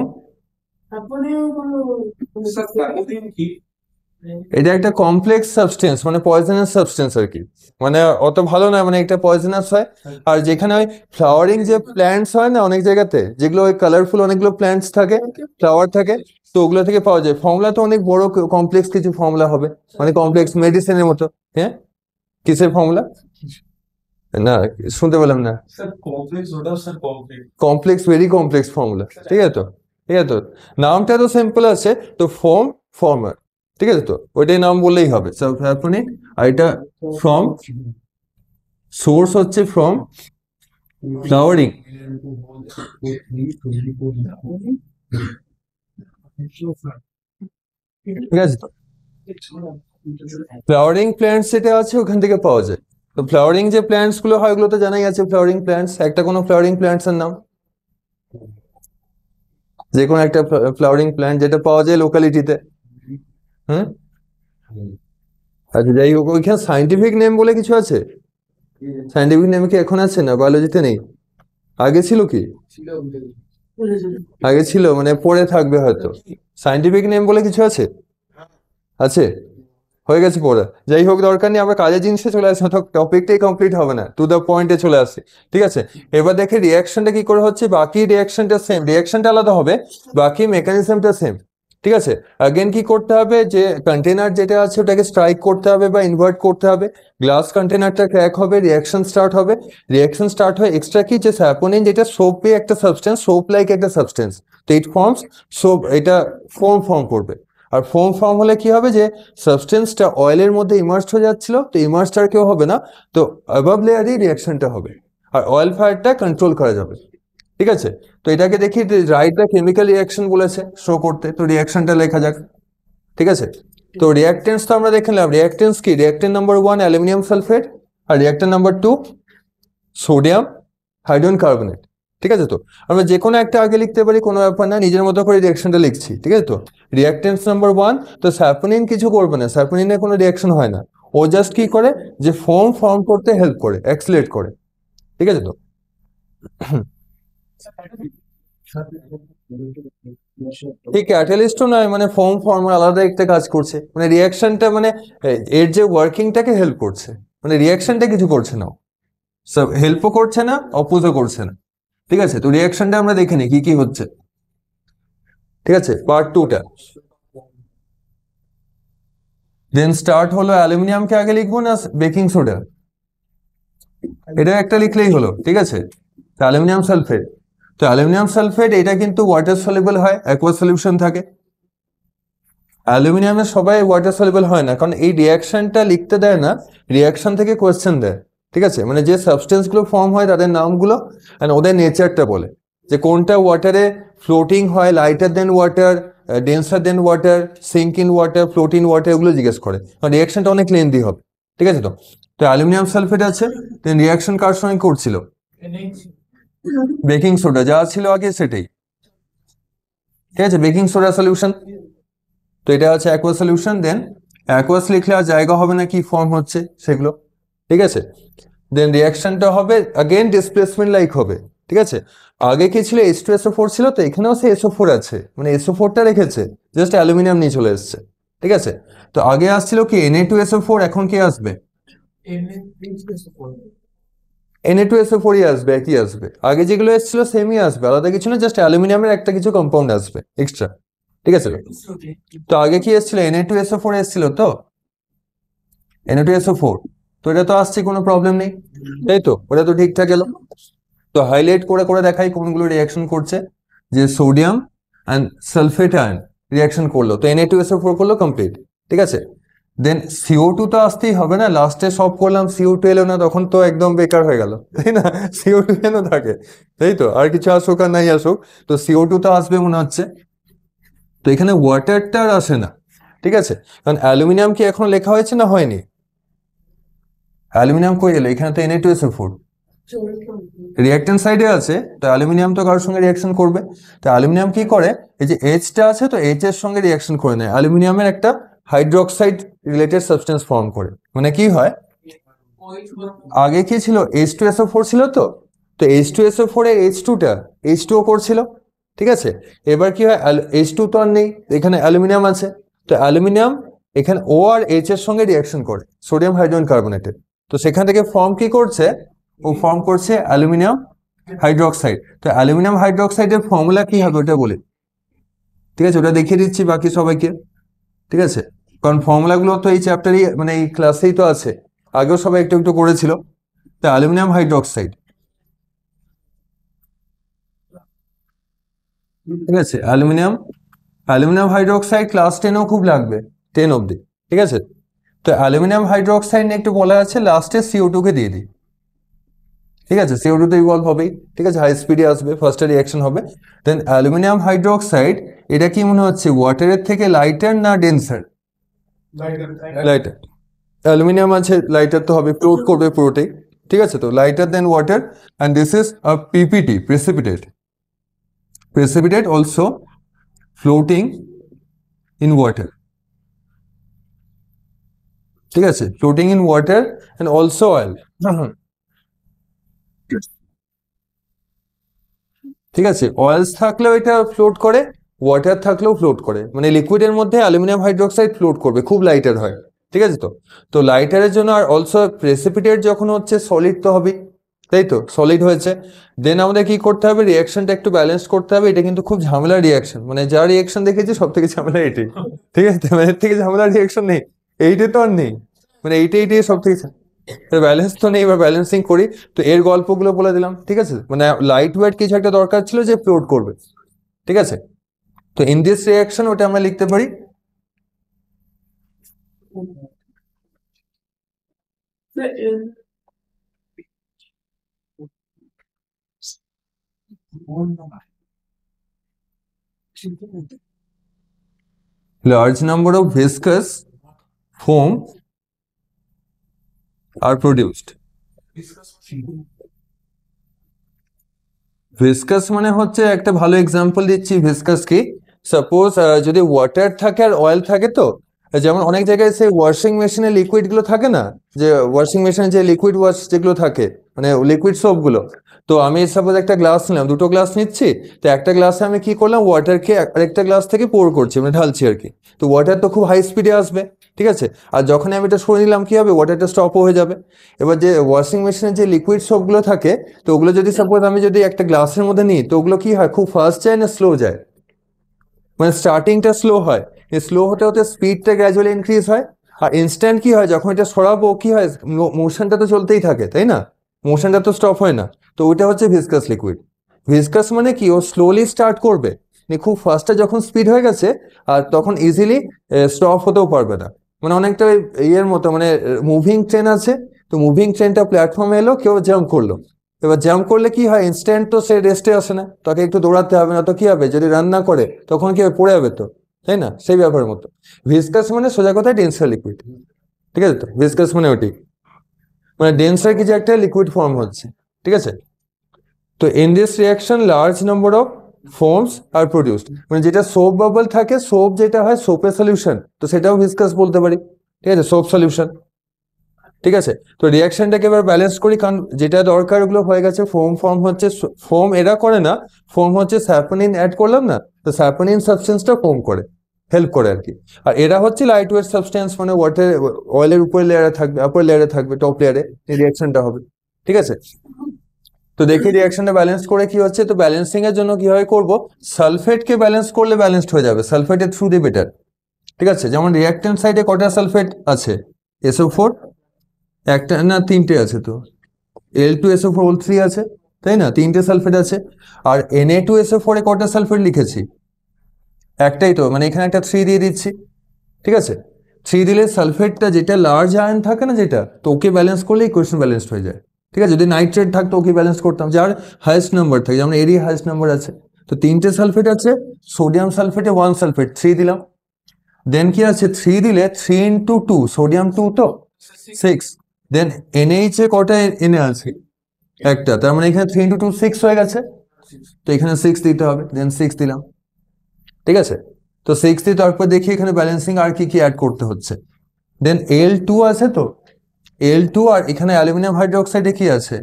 এটা একটা কমপ্লেক্স সাবস্টেন্স, মানে পয়জনাস সাবস্টেন্স আর কি, মানে অত ভালো না, মানে এটা পয়জনাস হয়। আর যেখানে ওই ফ্লাওয়ারিং যে প্ল্যান্টস হয় না অনেক জায়গাতে, যেগুলো ওই কালারফুল অনেকগুলো প্ল্যান্টস থাকে, ফ্লাওয়ার থাকে, তো ওগুলো থেকে পাওয়া যায়। ফর্মুলা তো অনেক বড় কমপ্লেক্স কিছু ফর্মুলা হবে, মানে কমপ্লেক্স মেডিসিনের মতো। হ্যাঁ, কিসের ফর্মুলা, না শুনতে পেলাম না। কমপ্লেক্স, ভেরি কমপ্লেক্স ফর্মুলা, ঠিক আছে। তো ঠিক আছে, তো নামটা তো সিম্পল আছে, তো ফর্ম ফর্মার, ঠিক আছে। তো ওইটাই নাম বললেই হবে সালফোনিক। আর এটা ফ্রম, সোর্স হচ্ছে ফ্রম ফ্লাওয়ারিং, ঠিক আছে। তো ফ্লাওয়ারিং প্ল্যান্টস যেটা আছে ওখান থেকে পাওয়া যায়। তো ফ্লাওয়ারিং যে প্ল্যান্টস গুলো হয় ওগুলো তো জানাই আছে, ফ্লাওয়ারিং প্ল্যান্টস, একটা কোনো ফ্লাওয়ারিং প্ল্যান্টস এর নাম, যে কোনো একটা ফ্লাওয়ারিং প্ল্যান্ট যেটা পাওয়া যায় লোকালিটিতে। হ্যাঁ, আচ্ছা যাই হোক, ওইখানে সাইন্টিফিক নেম বলে কিছু আছে, সাইন্টিফিক নেম কি এখন আছে, না বায়োলজিতে নেই, আগে ছিল কি, আগে ছিল মানে পরে থাকবে হয়তো। সাইন্টিফিক নেম বলে কিছু আছে, আছে, হয়ে গেছে পড়া, যাই হোক দরকার নেই, আমরা কাজের জিনিসে চলে আসি, টপিকটাই কমপ্লিট হবে না, টু দ্য পয়েন্টে চলে আসি, ঠিক আছে। এবার দেখে রিয়াকশনটা কি করে হচ্ছে, বাকি রিয়াকশনটা সেম, রিয়াকশনটা আলাদা হবে, বাকি মেকানিজমটা সেম, ঠিক আছে। अगेन কি করতে হবে, যে কন্টেনার যেটা আছে ওটাকে স্ট্রাইক করতে হবে বা ইনভার্ট করতে হবে, গ্লাস কন্টেনারটা ক্র্যাক হবে, রিয়াকশন স্টার্ট হবে, রিয়াকশন স্টার্ট হয়ে এক্সট্রা কি, যে স্যাপোনিন যেটা সোপে একটা সাবস্টেন্স, সোপ লাইক একটা সাবস্টেন্স, তো ইট ফর্মস সোপ, এটা ফর্ম করবে। আর ফর্ম হলে কি হবে, যে সাবস্টেন্সটা অয়েলের মধ্যে ইমার্সড হয়ে যাচ্ছিল, তো ইমার্সড আর কেউ হবে না, তো অ্যাবাভ লেয়ারই রিয়াকশনটা হবে, আর অয়েল ফায়ারটা কন্ট্রোল করা যাবে, ঠিক আছে। তো এটাকে দেখি, রাইট দ্য কেমিক্যাল রিয়াকশন বলেছে শো করতে, তো রিয়াকশনটা লেখা যাক, ঠিক আছে। তো রিয়াকটেন্স তো আমরা দেখে নিলাম, রিয়াকটেন্স কি, রিয়াকটেন্ট নাম্বার 1 অ্যালুমিনিয়াম সালফেট, আর রিয়াকটেন্ট নাম্বার 2 সোডিয়াম হাইড্রোজেন কার্বনেট। ঠিক আছে, তো আমরা যে কোনো একটা আগে লিখতে পারি, কোনো ব্যাপার না, নিজের মতো করে রিয়াকশনটা লিখছি। ঠিক আছে, তো রিয়াক্টেন্স নাম্বার 1, তো স্যাপোনিন কিছু করবে না, স্যাপোনিনের কোনো রিয়াকশন হয় না, ও জাস্ট কি করে যে ফর্ম করতে হেল্প করে, অ্যাক্সিলেট করে। ঠিক আছে, তো ঠিক ক্যাটালিস্টও নয়, মানে ফর্ম আলাদা একটা কাজ করছে, মানে রিয়াকশনটা মানে এর যে ওয়ার্কিংটাকে হেল্প করছে, মানে রিয়াকশনটা কিছু করছে না, সব হেল্পও করছে না, অপোজও করছে না। ঠিক আছে, তো রিয়াকশনটা আমরা দেখে নিই কি কি হচ্ছে। ঠিক আছে, পার্ট 2টা দেন স্টার্ট হলো। অ্যালুমিনিয়ামকে আগে লিখবো না বেকিং সোডা? এটা একটা লিখলেই হলো। ঠিক আছে, তো অ্যালুমিনিয়াম সালফেট, তো অ্যালুমিনিয়াম সালফেট এটা কিন্তু ওয়াটার সলিউবল হয়, অ্যাকুয়াস সলিউশন থাকে। অ্যালুমিনিয়ামের সবাই ওয়াটার সলিউবল হয় না, কারণ এই রিয়াকশনটা লিখতে দেয় না, রিয়াকশন থেকে কোয়েশ্চেন দেয়। ঠিক আছে, মানে যে সাবস্টেন্সগুলো ফর্ম হয় তাদের নামগুলো অ্যান্ড ওদের নেচারটা বলে, যে কোনটা ওয়াটারে ফ্লোটিং হয়, lighter then water, denser than water, sink in water, float in water, এগুলো জিজ্ঞেস করে, কারণ রিয়াকশনটা অনেক লেন্দি হবে। ঠিক আছে, তো তো অ্যালুমিনিয়াম সালফেট আছে, দেন রিয়াকশন কার সঙ্গে করছিল? বেকিং সোডা, যা ছিল আগে সেটাই। ঠিক আছে, বেকিং সোডা সলিউশন, তো এটা আছে অ্যাকুয়াস সলিউশন। দেন অ্যাকুয়াস লিখলে আর জায়গা হবে না কি ফর্ম হচ্ছে সেগুলো। ঠিক আছে, দেন রিয়াকশনটা হবে अगेन ডিসপ্লেসমেন্ট লাইক হবে। ঠিক আছে, আগে কি ছিল H2SO4 ছিল, তো এখানেও সে SO4 আছে, মানে SO4টা রেখেছে, জাস্ট অ্যালুমিনিয়াম নিয়ে চলে এসেছে। ঠিক আছে, তো আগে আসছিল কি Na2SO4, এখন কি আসবে? Na2SO4ই আসবে, একই আসবে, আগে যেগুলো এসেছিল সেমই আসবে, আলাদা কিছু না, জাস্ট অ্যালুমিনিয়ামের একটা কিছু কম্পাউন্ড আসবে এক্সট্রা। ঠিক আছে, তো আগে কি এসেছিল? Na2SO4 এসেছিল, তো Na2SO4, তো এটা তো আসছে, কোনো প্রবলেম নেই, তাই তো, ওটা তো ঠিকঠাক এলো। তো হাইলাইট করে করে দেখাই কোনগুলো রিয়াকশন করছে, যে sodium and sulphate ion reaction করলো, তো Na2SO4 করলো, কমপ্লিট। ঠিক আছে, দেন CO2 তো আসতেই হবে না, লাস্টে সব করলাম, CO2 এলো না, তখন তো একদম বেকার হয়ে গেল, তাই না? CO2 কেন থাকে, তাই তো, আর কিছু আসুক আর নাই আসুক, তো CO2 তো আসবে মনে হচ্ছে। তো এখানে ওয়াটারটা আর আসে না। ঠিক আছে, কারণ অ্যালুমিনিয়াম কি এখন লেখা হয়েছে না হয়নি? অ্যালুমিনিয়াম কই এলো? এখানে তো Na2SO4 রিয়াক্টেন্ট সাইডে আছে, তো অ্যালুমিনিয়াম তো কারোর সঙ্গে রিয়াকশন করবে, তো অ্যালুমিনিয়াম কি করে, এই যে এইচটা আছে, তো এইচ এর সঙ্গে রিয়াকশন করে নেয়, অ্যালুমিনিয়ামের একটা হাইড্রোক্সাইড রিলেটেড সাবস্টেন্স ফর্ম করে। মানে কি হয়, আগে কি ছিল H2SO4 ছিল, তো তো H2SO4 এর H2টা H2O করছিল। ঠিক আছে, এবার কি হয়, H2 তো আর নেই, এখানে অ্যালুমিনিয়াম আছে, তো অ্যালুমিনিয়াম এখানে ও আর এইচ এর সঙ্গে রিয়াকশন করে সোডিয়াম হাইড্রোজেন কার্বনেটে, তো সেখান থেকে ফর্ম কি করছে, ও ফর্ম করছে অ্যালুমিনিয়াম হাইড্রোক্সাইড। তো অ্যালুমিনিয়াম হাইড্রোক্সাইডের ফর্মুলা কি হবে ওটা বলি। ঠিক আছে, ওটা দেখিয়ে দিচ্ছি বাকি সবাইকে। ঠিক আছে, কারণ ফর্মুলাগুলো তো এই চ্যাপ্টারই, মানে এই ক্লাসেই তো আছে, আগেও সবাই একটু একটু করেছিল। তো অ্যালুমিনিয়াম হাইড্রোক্সাইড, ঠিক আছে, অ্যালুমিনিয়াম হাইড্রোক্সাইড ক্লাস 10ও খুব লাগবে, 10 অবধি। ঠিক আছে, তো অ্যালুমিনিয়াম হাইড্রোক্সাইড নিয়ে একটু বলা আছে, লাস্টে CO2 কে দিয়ে দিই। ঠিক আছে, CO2 তো ইভলভ হবেই, ঠিক আছে, হাই স্পিডে আসবে, ফার্স্টে রিয়াকশন হবে। দেন অ্যালুমিনিয়াম হাইড্রোক্সাইড, এটা কি মনে হচ্ছে ওয়াটারের থেকে লাইটার না ডেন্সার? লাইটার, অ্যালুমিনিয়াম আছে, লাইটার তো হবে, ফ্লোট করবে পুরোটাই। ঠিক আছে, তো lighter then water, and this is a PPT, precipitate also floating in water. ঠিক আছে, floating in water and also oil. ঠিক আছে, অয়েলস থাকলেও এটা ফ্লোট করে, ওয়াটার থাকলেও ফ্লোট করে, মানে লিকুইডের মধ্যে অ্যালুমিনিয়াম হাইড্রোক্সাইড ফ্লোট করবে, খুব লাইটার হয়। ঠিক আছে, তো তো লাইটারের জন্য, আর অলসো প্রেসিপিটেট যখন হচ্ছে সলিড তো হবে, তাই তো, সলিড হয়েছে, দেন আমাদের কি করতে হবে, রিয়াকশনটা একটু ব্যালেন্স করতে হবে। এটা কিন্তু খুব ঝামেলার রিয়াকশন, মানে যা রিয়াকশন দেখেছি সব থেকে ঝামেলা এটাই। ঠিক আছে, মানে এর থেকে ঝামেলার রিয়াকশন নেই, এইটা তো আর নেই, মানে এইটাই সব থেকে ব্যালেন্স তো নেই, এবার ব্যালেন্সিং করি। তো এর গল্পগুলো বলে দিলাম। ঠিক আছে, মানে লাইট ওয়েট কিছু একটা দরকার ছিল যে ফ্লোট করবে। ঠিক আছে, তো ইন দিস রিয়াকশন ওটা আমরা লিখতে পারি large number of viscous foam are produced. Viscous মানে হচ্ছে একটা ভালো এক্সাম্পল দিচ্ছি ভিসকাস কি, সাপোজ যদি ওয়াটার থাকে আর অয়েল থাকে, তো যেমন অনেক জায়গায় সেই ওয়াশিং মেশিনে লিকুইড গুলো থাকে না, যে ওয়াশিং মেশিনে যে লিকুইড ওয়াশ যেগুলো থাকে, মানে লিকুইড সোপ গুলো। তো আমি সাপোজ একটা গ্লাস নিলাম, দুটো গ্লাস নিচ্ছি, তো একটা গ্লাসে আমি কি করলাম, ওয়াটারকে আরেকটা গ্লাস থেকে পোর করছি, মানে ঢালছি আর কি। তো ওয়াটার তো খুব হাই স্পিডে আসবে, ঠিক আছে, আর যখন আমি এটা সরিয়ে নিলাম কি হবে, ওয়াটারটা স্টপও হয়ে যাবে। এবার যে ওয়াশিং মেশিনে যে লিকুইড সোপগুলো থাকে, তো ওগুলো যদি সাপোজ আমি যদি একটা গ্লাসের মধ্যে নিই, তো ওগুলো কি হয়, খুব ফাস্ট যায় না স্লো যায়, মানে স্টার্টিংটা স্লো হয়, এই স্লো হতে হতে স্পিডটা গ্র্যাজুয়ালি ইনক্রিজ হয়। আর ইনস্ট্যান্ট কি হয়, যখন এটা সরাবো কি হয়, মোশনটা তো চলতেই থাকে তাই না, মোশনটা তো স্টপ হয় না। তো ওইটা হচ্ছে ভিসকাস লিকুইড। ভিসকাস মানে কি, ও স্লোলি স্টার্ট করবে, মানে খুব ফাস্টে যখন স্পিড হয়ে গেছে, আর তখন ইজিলি স্টপ হতেও পারবে না। মানে অনেকটা ওই ইয়ের মতো, মানে মুভিং ট্রেন আছে, তো মুভিং ট্রেনটা প্ল্যাটফর্মে এলো, কেউ জাম্প করলো, এবার জাম্প করলে কি হয়, ইনস্ট্যান্ট তো সে রেস্টে আসে না, তাকে একটু দৌড়াতে হবে, না তো কি হবে, যদি রান না করে তখন কি হবে, পড়ে যাবে তো, তাই না, সেই ব্যাপারের মতো। ভিসকাস মানে সোজা কথায় ডেন্সার লিকুইড, ঠিক আছে, তো ভিসকাস মানে ওটি, মানে ডেন্সার কিছু একটা লিকুইড ফর্ম হচ্ছে, ঠিক আছে। তো in this reaction large number of foams are produced, মানে যেটা সোপ বাবল থাকে, সোপ যেটা হয় সোপের সলিউশন, তো সেটাও ভিসকাস বলতে পারি, ঠিক আছে, সোপ সলিউশন, ঠিক আছে। তো রিয়াকশনটাকে এবার ব্যালেন্স করি, কারণ যেটা দরকার ওগুলো হয়ে গেছে, ফোম ফর্ম হচ্ছে, ফোম এরা করে না, ফোম হচ্ছে স্যাপোনিন অ্যাড করলাম না, তো স্যাপোনিন সাবস্টেন্সটা ফোম করে, হেল্প করে আর কি। আর এরা হচ্ছে লাইট ওয়েট সাবস্টেন্স, মানে ওয়াটার অয়েলের উপরে লেয়ারে থাকবে, আপার লেয়ারে থাকবে, টপ লেয়ারে এই রিয়াকশনটা হবে, ঠিক আছে। তো দেখি রিয়াকশনটা ব্যালেন্স করে কি হচ্ছে, তো ব্যালেন্সিং এর জন্য কিভাবে করব, সালফেটকে ব্যালেন্স করলে ব্যালেন্সড হয়ে যাবে, সালফেটের থ্রু দি বেটার, ঠিক আছে। যেমন রিয়াক্ট্যান্ট সাইডে কটা সালফেট আছে, SO4, একটা না তিনটে আছে তো, L2SO4 O3 আছে, তাই না, তিনটে সালফেট আছে। আর Na2SO4 এ কটা সালফেট লিখেছি, একটাই তো, মানে এখানে একটা 3 দিয়ে দিচ্ছি, ঠিক আছে। 3 দিলে সালফেটটা যেটা লার্জ আয়ন থাকে না, যেটা, তো ওকে ব্যালেন্স করলে ইকুয়েশন ব্যালেন্সড হয়ে যায়, ঠিক আছে। যদি নাইট্রেট থাকতো ওকে ব্যালেন্স করতাম, যার হাইয়েস্ট নাম্বার থাকে, যেমন এরই হাইয়েস্ট নাম্বার আছে। তো তিনটে সালফেট আছে, সোডিয়াম সালফেটে 1 সালফেট 3 দিলাম, দেন কি আছে, 3 দিলে 3 ইন্টু 2, সোডিয়াম 2 তো 6, দেন NH এ কটা এনে আছে, একটা, তার মানে এখানে 3 ইন্টু 2 6 হয়ে গেছে, তো এখানে 6 দিতে হবে, দেন 6 দিলাম, ঠিক আছে। তো 6 দিয়ে তারপর দেখি এখানে ব্যালেন্সিং আর কি কি অ্যাড করতে হচ্ছে, দেন L2 আছে, তো L2, আর এখানে অ্যালুমিনিয়াম হাইড্রোক্সাইডে কি আছে,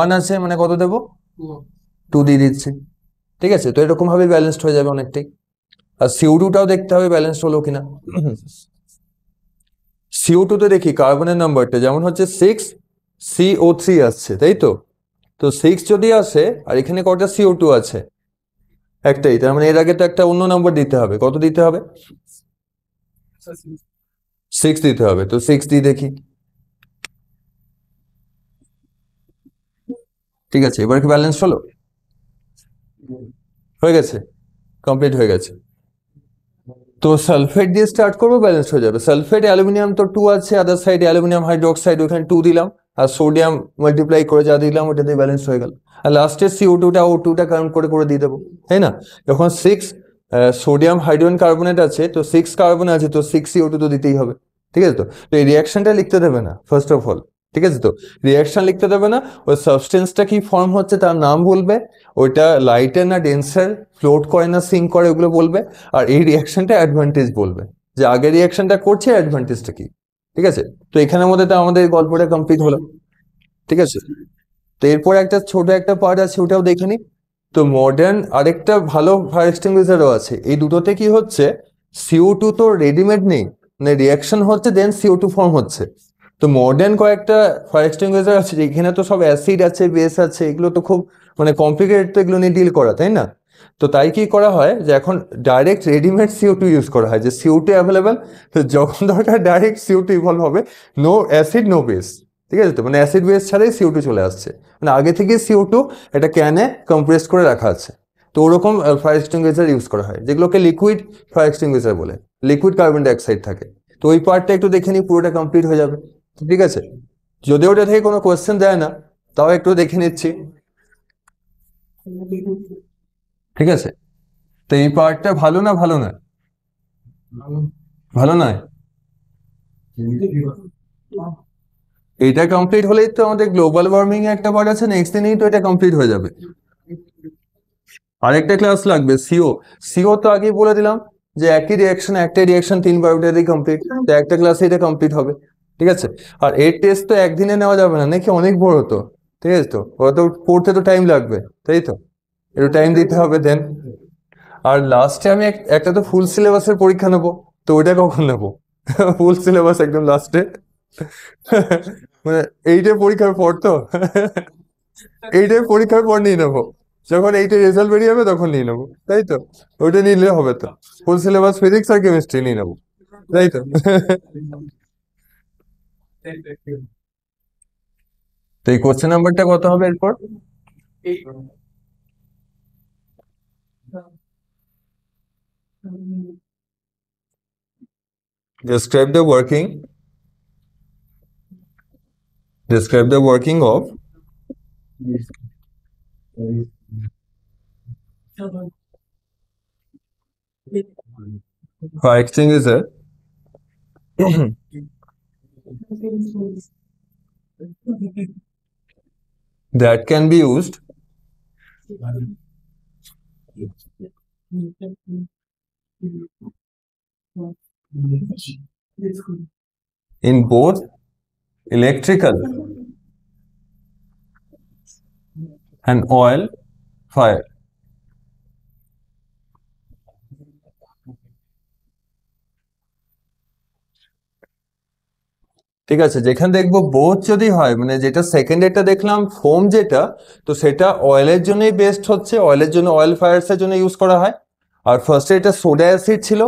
1 আছে, মানে কত দেবো, 2 দিয়ে দিচ্ছি, ঠিক আছে। তো এরকম ভাবে ব্যালেন্সড হয়ে যাবে অনেকটাই। আর CO2টাও দেখতে হবে ব্যালেন্সড হলো কিনা। CO2 তে দেখি কার্বনের নাম্বারটা, যেমন হচ্ছে 6CO3 আসছে, তাই তো। তো 6 যদি আসে, আর এখানে কটা CO2 আছে, একটাই, তার মানে এর আগে তো একটা অন্য নাম্বার দিতে হবে, কত দিতে হবে, 6 দিতে হবে, তো 6 দিয়ে দেখি, ঠিক আছে। এবার কি ব্যালেন্স হলো, হয়ে গেছে, কমপ্লিট হয়ে গেছে। তো সালফেট দিয়ে স্টার্ট করবো, ব্যালেন্স হয়ে যাবে। সালফেট অ্যালুমিনিয়াম তো 2 আছে, আদার সাইডে অ্যালুমিনিয়াম হাইড্রোক্সাইড, ওখানে 2 দিলাম, আর সোডিয়াম মাল্টিপ্লাই করে যা দিলাম ওটা দিয়ে ব্যালেন্স হয়ে গেল। আর লাস্টে CO2টা O2টা কাউন্ট করে করে দিয়ে দেবো, তাই না। যখন 6 সোডিয়াম হাইড্রোজেন কার্বনেট আছে, তো 6 কার্বন আছে, তো 6 CO2 তো দিতেই হবে, ঠিক আছে। তো তো এই রিয়াকশনটা লিখতে দেবে না ফার্স্ট অফ অল, ঠিক আছে। তো রিয়াকশন লিখতে দেবে না, ওই সাবস্টেন্সটা কি ফর্ম হচ্ছে তার নাম বলবে, ওইটা লাইটার না ডেন্সার, ফ্লোট করে না সিঙ্ক করে, ওগুলো বলবে। আর এই রিয়াকশনটা অ্যাডভান্টেজ বলবে, যে আগের রিয়াকশনটা করছে অ্যাডভান্টেজটা কি, ঠিক আছে। তো এখানের মধ্যে তো আমাদের গল্পটা কমপ্লিট হলো, ঠিক আছে। তো এরপর একটা ছোট একটা পার্ট আছে, ওটাও দেখে নি। তো মডার্ন আরেকটা ভালো ফায়ার এক্সটিংগুইশারও আছে, এই দুটোতে কি হচ্ছে, CO2 তো রেডিমেড নেই, মানে রিয়াকশন হচ্ছে দেন CO2 ফর্ম হচ্ছে। তো মডার্ন কয়েকটা ফায়ার এক্সটিংগুইশার আছে, এখানে তো সব অ্যাসিড আছে, বেস আছে, এগুলো তো খুব মানে কমপ্লিকেটেড, তো এগুলো নিয়ে ডিল করা, তাই না। তো তাই কি করা হয়, যে এখন ডাইরেক্ট রেডিমেড CO2 ইউজ করা হয়, যে CO2 অ্যাভেলেবেল, তো যখন দরকার ডাইরেক্ট CO2 ইভলভ হবে, নো অ্যাসিড নো বেস, ঠিক আছে। তো মানে অ্যাসিড বেস ছাড়াই CO2 চলে আসছে, মানে আগে থেকে CO2 একটা ক্যানে কম্প্রেস করে রাখা আছে। তো ওরকম ফায়ার এক্সটিংগুইশার ইউজ করা হয়, যেগুলোকে লিকুইড ফায়ার এক্সটিংগুইশার বলে, লিকুইড কার্বন ডাইঅক্সাইড থাকে। তো ওই পার্টটা একটু দেখে নিই, পুরোটা কমপ্লিট হয়ে যাবে, ঠিক আছে। যদি ওটা থেকে কোনো কোয়েশ্চেন দেয় না, তাও একটু দেখে নিচ্ছি, ঠিক আছে। তো এই পার্টটা ভালো না, ভালো না, ভালো নয়, এটা কমপ্লিট হলেই তো আমাদের গ্লোবাল ওয়ার্মিং এ একটা পার্ট আছে, নেক্সট দিনেই তো এটা কমপ্লিট হয়ে যাবে। আরেকটা ক্লাস লাগবে সিও। সিও তো আগেই বলে দিলাম যে একই রিয়াকশন, একটা রিয়াকশন তিনবার ওটারই কমপ্লিট, তো একটা ক্লাসে এটা কমপ্লিট হবে। ঠিক আছে, আর এর টেস্ট তো একদিনে নেওয়া যাবে না নাকি, অনেক বড় তো, ঠিক আছে, তো ওটা তো পড়তে তো টাইম লাগবে, তাই তো, একটু টাইম দিতে হবে দেন। আর লাস্টে আমি একটা তো ফুল সিলেবাসের পরীক্ষা নেবো, তো ওটা কখন নেবো? ফুল সিলেবাস একদম লাস্টে, মানে এইটার পরীক্ষার পর তো, এইটার পরীক্ষার পর নিয়ে নেবো, যখন এইটার রেজাল্ট বেরিয়ে যাবে তখন নিয়ে নেবো, তাই তো, ওইটা নিলে হবে তো, ফুল সিলেবাস ফিজিক্স আর কেমিস্ট্রি নিয়ে নেবো, তাই তো। তো এই কোশ্চেন নাম্বারটা কত হবে এরপর? Describe the working of fire extinguisher that can be used in both electrical and oil fire. ঠিক আছে, যেখানে দেখবো বোথ যদি হয়, মানে যেটা সেকেন্ড এটা দেখলাম ফোম যেটা, তো সেটা অয়েলের জন্যই বেস্ট হচ্ছে, অয়েলের জন্য অয়েল ফায়ার্স এর জন্য ইউজ করা হয়। আর ফার্স্টে এটা সোডা অ্যাসিড ছিল,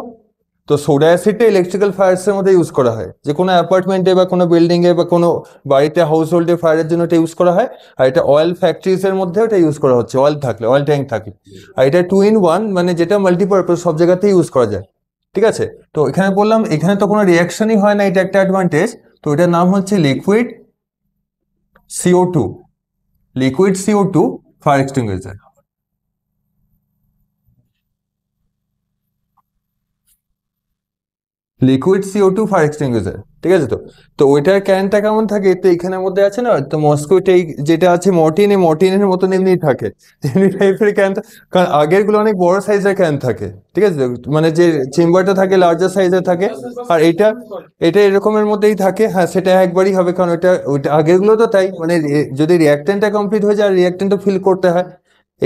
তো সোডা অ্যাসিডটা ইলেকট্রিক্যাল ফায়ার্স এর মধ্যে ইউজ করা হয়, যে কোনো অ্যাপার্টমেন্টে বা কোনো বিল্ডিং এ বা কোনো বাড়িতে হাউস হোল্ডে ফায়ারের জন্য এটা ইউজ করা হয়। আর এটা অয়েল ফ্যাক্টরিজ এর মধ্যে এটা ইউজ করা হচ্ছে, অয়েল থাকলে, অয়েল ট্যাঙ্ক থাকলে। আর এটা 2 in 1, মানে যেটা মাল্টিপারপাস, সব জায়গাতেই ইউজ করা যায়। ঠিক আছে, তো এখানে বললাম এখানে তো কোনো রিয়াকশনই হয় না, এটা একটা অ্যাডভান্টেজ। তো এটার নাম হচ্ছে liquid CO2, liquid CO2 fire extinguisher. Liquid CO2 fire extinguisher, ঠিক আছে, তো তো ওইটার ক্যানটা কেমন থাকে, তো এখানের মধ্যে আছে না, তো মস্কুইট যেটা আছে মর্টিনের মতন এমনি থাকে, এমনি টাইপের ক্যান। কারণ আগের গুলো অনেক বড় সাইজের ক্যান থাকে, ঠিক আছে, মানে যে চেম্বারটা থাকে লার্জার সাইজের থাকে। আর এটা এটা এরকমের মধ্যেই থাকে, হ্যাঁ সেটা একবারই হবে, কারণ ওইটা আগের গুলো তো তাই, মানে যদি রিয়াক্টেন্টটা কমপ্লিট হয়ে যায় আর রিয়াক্টেন্টটা ফিল করতে হয়,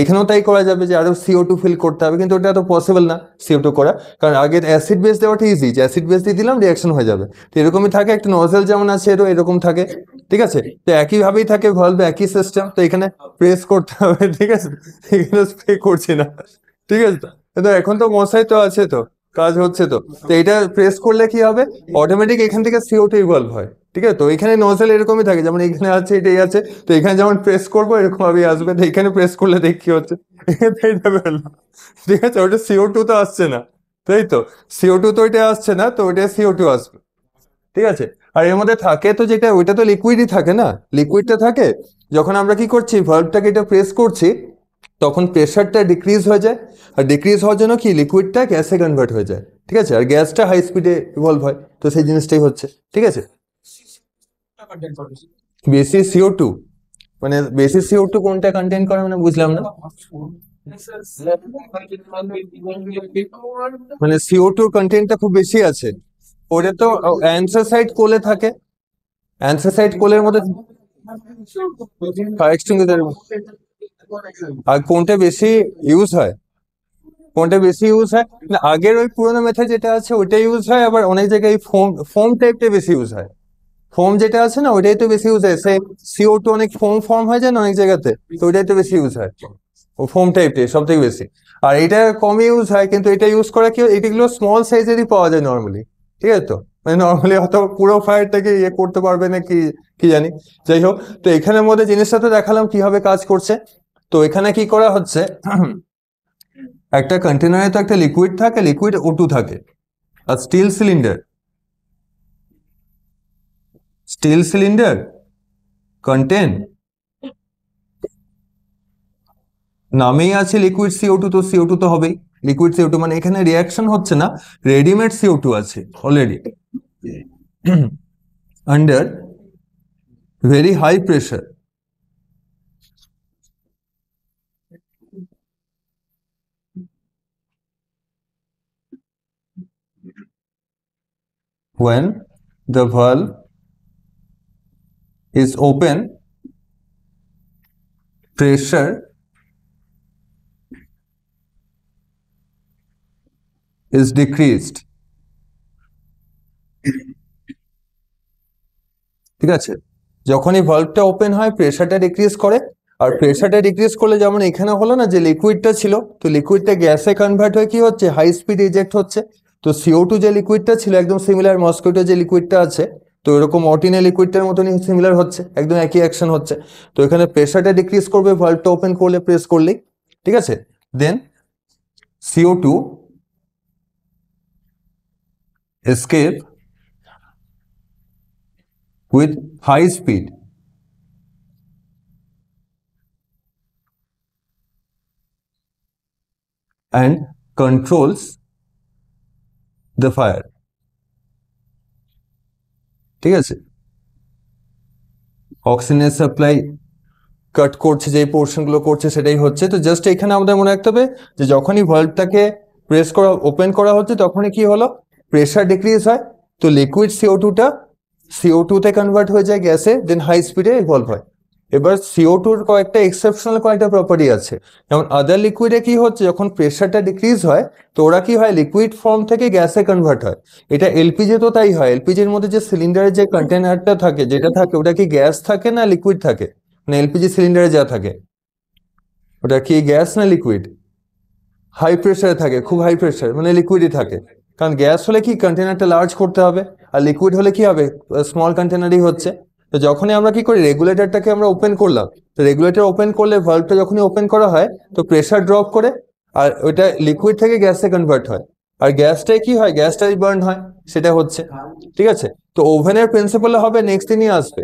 এখানেও তাই করা যাবে যে আরো CO2 ফিল করতে হবে, কিন্তু ওটা তো পসিবল না CO2 করা, কারণ আগে অ্যাসিড বেস দেওয়াটা ইজি, যে অ্যাসিড বেস দিয়ে দিলাম রিয়াকশন হয়ে যাবে। তো এরকমই থাকে, একটা নজেল যেমন আছে এরকম থাকে, ঠিক আছে, তো একই ভাবেই থাকে ভলভ, একই সিস্টেম, তো এখানে প্রেস করতে হবে, ঠিক আছে, এখানে স্প্রে করছি না, ঠিক আছে, তো কিন্তু এখন তো মশাই তো আছে, তো কাজ হচ্ছে, তো তো এটা প্রেস করলে কি হবে, অটোমেটিক এখান থেকে CO2 ইভলভ হয়, ঠিক আছে, তো এখানে নজেল এরকমই থাকে, যেমন এখানে আছে এটাই আছে, তো এখানে যেমন প্রেস করবো এরকম ভাবেই আসবে, তো এখানে প্রেস করলে দেখ কি হচ্ছে, এটা বেরোলো। ঠিক আছে, ওটা CO2 তো আসছে না, তাই তো, CO2 তো ওইটা আসছে না, তো ওইটা CO2 আসবে, ঠিক আছে। আর এর মধ্যে থাকে তো যেটা, ওইটা তো লিকুইডই থাকে না, লিকুইডটা থাকে, যখন আমরা কি করছি ভালভটাকে এটা প্রেস করছি, তখন প্রেশারটা ডিক্রিজ হয়ে যায়, আর ডিক্রিজ হওয়ার জন্য কি লিকুইডটা গ্যাসে কনভার্ট হয়ে যায়, ঠিক আছে, আর গ্যাসটা হাই স্পিডে ইভলভ হয়, তো সেই জিনিসটাই হচ্ছে, ঠিক আছে। বেশি CO2, মানে বেশি CO2 কোনটা কন্টেন্ট করে, মানে বুঝলাম না, মানে CO2 কন্টেন্টটা খুব বেশি আছে, ওটা তো অ্যান্থ্রাসাইট কোলে থাকে, অ্যান্থ্রাসাইট কোলের মধ্যে ফায়ার এক্সটিংগুইশার। আর কোনটা বেশি ইউজ হয়, কোনটা বেশি ইউজ হয় না, আগের ওই পুরোনো মেথড যেটা আছে ওইটা ইউজ হয়, আবার অনেক জায়গায় ফোম ফোম টাইপটা বেশি ইউজ হয়, ফোম যেটা আছে না ওইটাই তো বেশি ইউজ হয়, সে CO2 অনেক ফোম ফর্ম হয়ে যায় না অনেক জায়গাতে, তো ওইটাই তো বেশি ইউজ হয়, ও ফোম টাইপের সব থেকে বেশি। আর এটা কম ইউজ হয়, কিন্তু এটা ইউজ করা কি, এটাগুলো স্মল সাইজেরই পাওয়া যায় নর্মালি, ঠিক আছে, তো মানে নর্মালি অত পুরো ফায়ারটাকে ইয়ে করতে পারবে না কি, কি জানি, যাই হোক। তো এখানের মধ্যে জিনিসটা তো দেখালাম কিভাবে কাজ করছে। তো এখানে কি করা হচ্ছে, একটা কন্টেনারে তো একটা লিকুইড থাকে, লিকুইড O2 থাকে, আর স্টিল সিলিন্ডার কন্টেন, নামেই আছে লিকুইড CO2, তো CO2 তো হবেই, লিকুইড CO2 মানে এখানে রিয়াকশন হচ্ছে না, রেডিমেড CO2 আছে already under very high pressure. When the valve is open, pressure is decreased. ঠিক আছে, যখনই ভালভটা ওপেন হয় প্রেসারটা ডিক্রিজ করে, আর প্রেসারটা ডিক্রিজ করলে যেমন এখানে হলো না যে লিকুইডটা ছিল, তো লিকুইডটা গ্যাসে কনভার্ট হয়ে কি হচ্ছে, হাই স্পিড ইজেক্ট হচ্ছে। তো CO2 যে লিকুইডটা ছিল একদম সিমিলার মসকিউটো যে লিকুইডটা আছে, তো এরকম অটিনে লিকুইডটার মতনই সিমিলার হচ্ছে, একদম একই অ্যাকশন হচ্ছে। তো এখানে প্রেসারটা ডিক্রিজ করবে ভালভটা ওপেন করলে, প্রেস করলেই, ঠিক আছে। দেন CO2 escape with high speed and controls the fire, ঠিক আছে। অক্সিজেনের সাপ্লাই কাট করছে, যে পোর্শনগুলো করছে সেটাই হচ্ছে। তো জাস্ট এখানে আমাদের মনে রাখতে হবে যে যখনই ভালভটাকে প্রেস করা ওপেন করা হচ্ছে তখনই কি হলো, প্রেসার ডিক্রিজ হয়, তো লিকুইড CO2টা CO2-তে কনভার্ট হয়ে যায় গ্যাসে, দেন হাই স্পিডে ইভলভ হয়। এবার CO2-র কয়েকটা এক্সেপশনাল কয়েকটা প্রপার্টি আছে, যেমন আদার লিকুইডে কি হচ্ছে, যখন প্রেসারটা ডিক্রিজ হয় তো ওরা কি হয়, লিকুইড ফর্ম থেকে গ্যাসে কনভার্ট হয়। এটা এলপিজি তো তাই হয়, এলপিজির মধ্যে যে সিলিন্ডারের যে কন্টেনারটা থাকে, যেটা থাকে ওটা কি গ্যাস থাকে না লিকুইড থাকে, মানে এলপিজি সিলিন্ডারে যা থাকে ওটা কি গ্যাস না লিকুইড? হাই প্রেসারে থাকে, খুব হাই প্রেসার, মানে লিকুইডই থাকে। কারণ গ্যাস হলে কি কন্টেনারটা লার্জ করতে হবে, আর লিকুইড হলে কি হবে, স্মল কন্টেনারই হচ্ছে। তো যখনই আমরা কি করি, রেগুলেটরটাকে আমরা ওপেন করলাম, তো রেগুলেটর ওপেন করলে ভালভটা যখনই ওপেন করা হয় তো প্রেসার ড্রপ করে, আর ওইটা লিকুইড থেকে গ্যাসে কনভার্ট হয়, আর গ্যাসটাই কি হয়, গ্যাসটাই বার্ন হয়, সেটা হচ্ছে, ঠিক আছে। তো ওভেনের প্রিন্সিপাল হবে নেক্সট দিনই আসবে,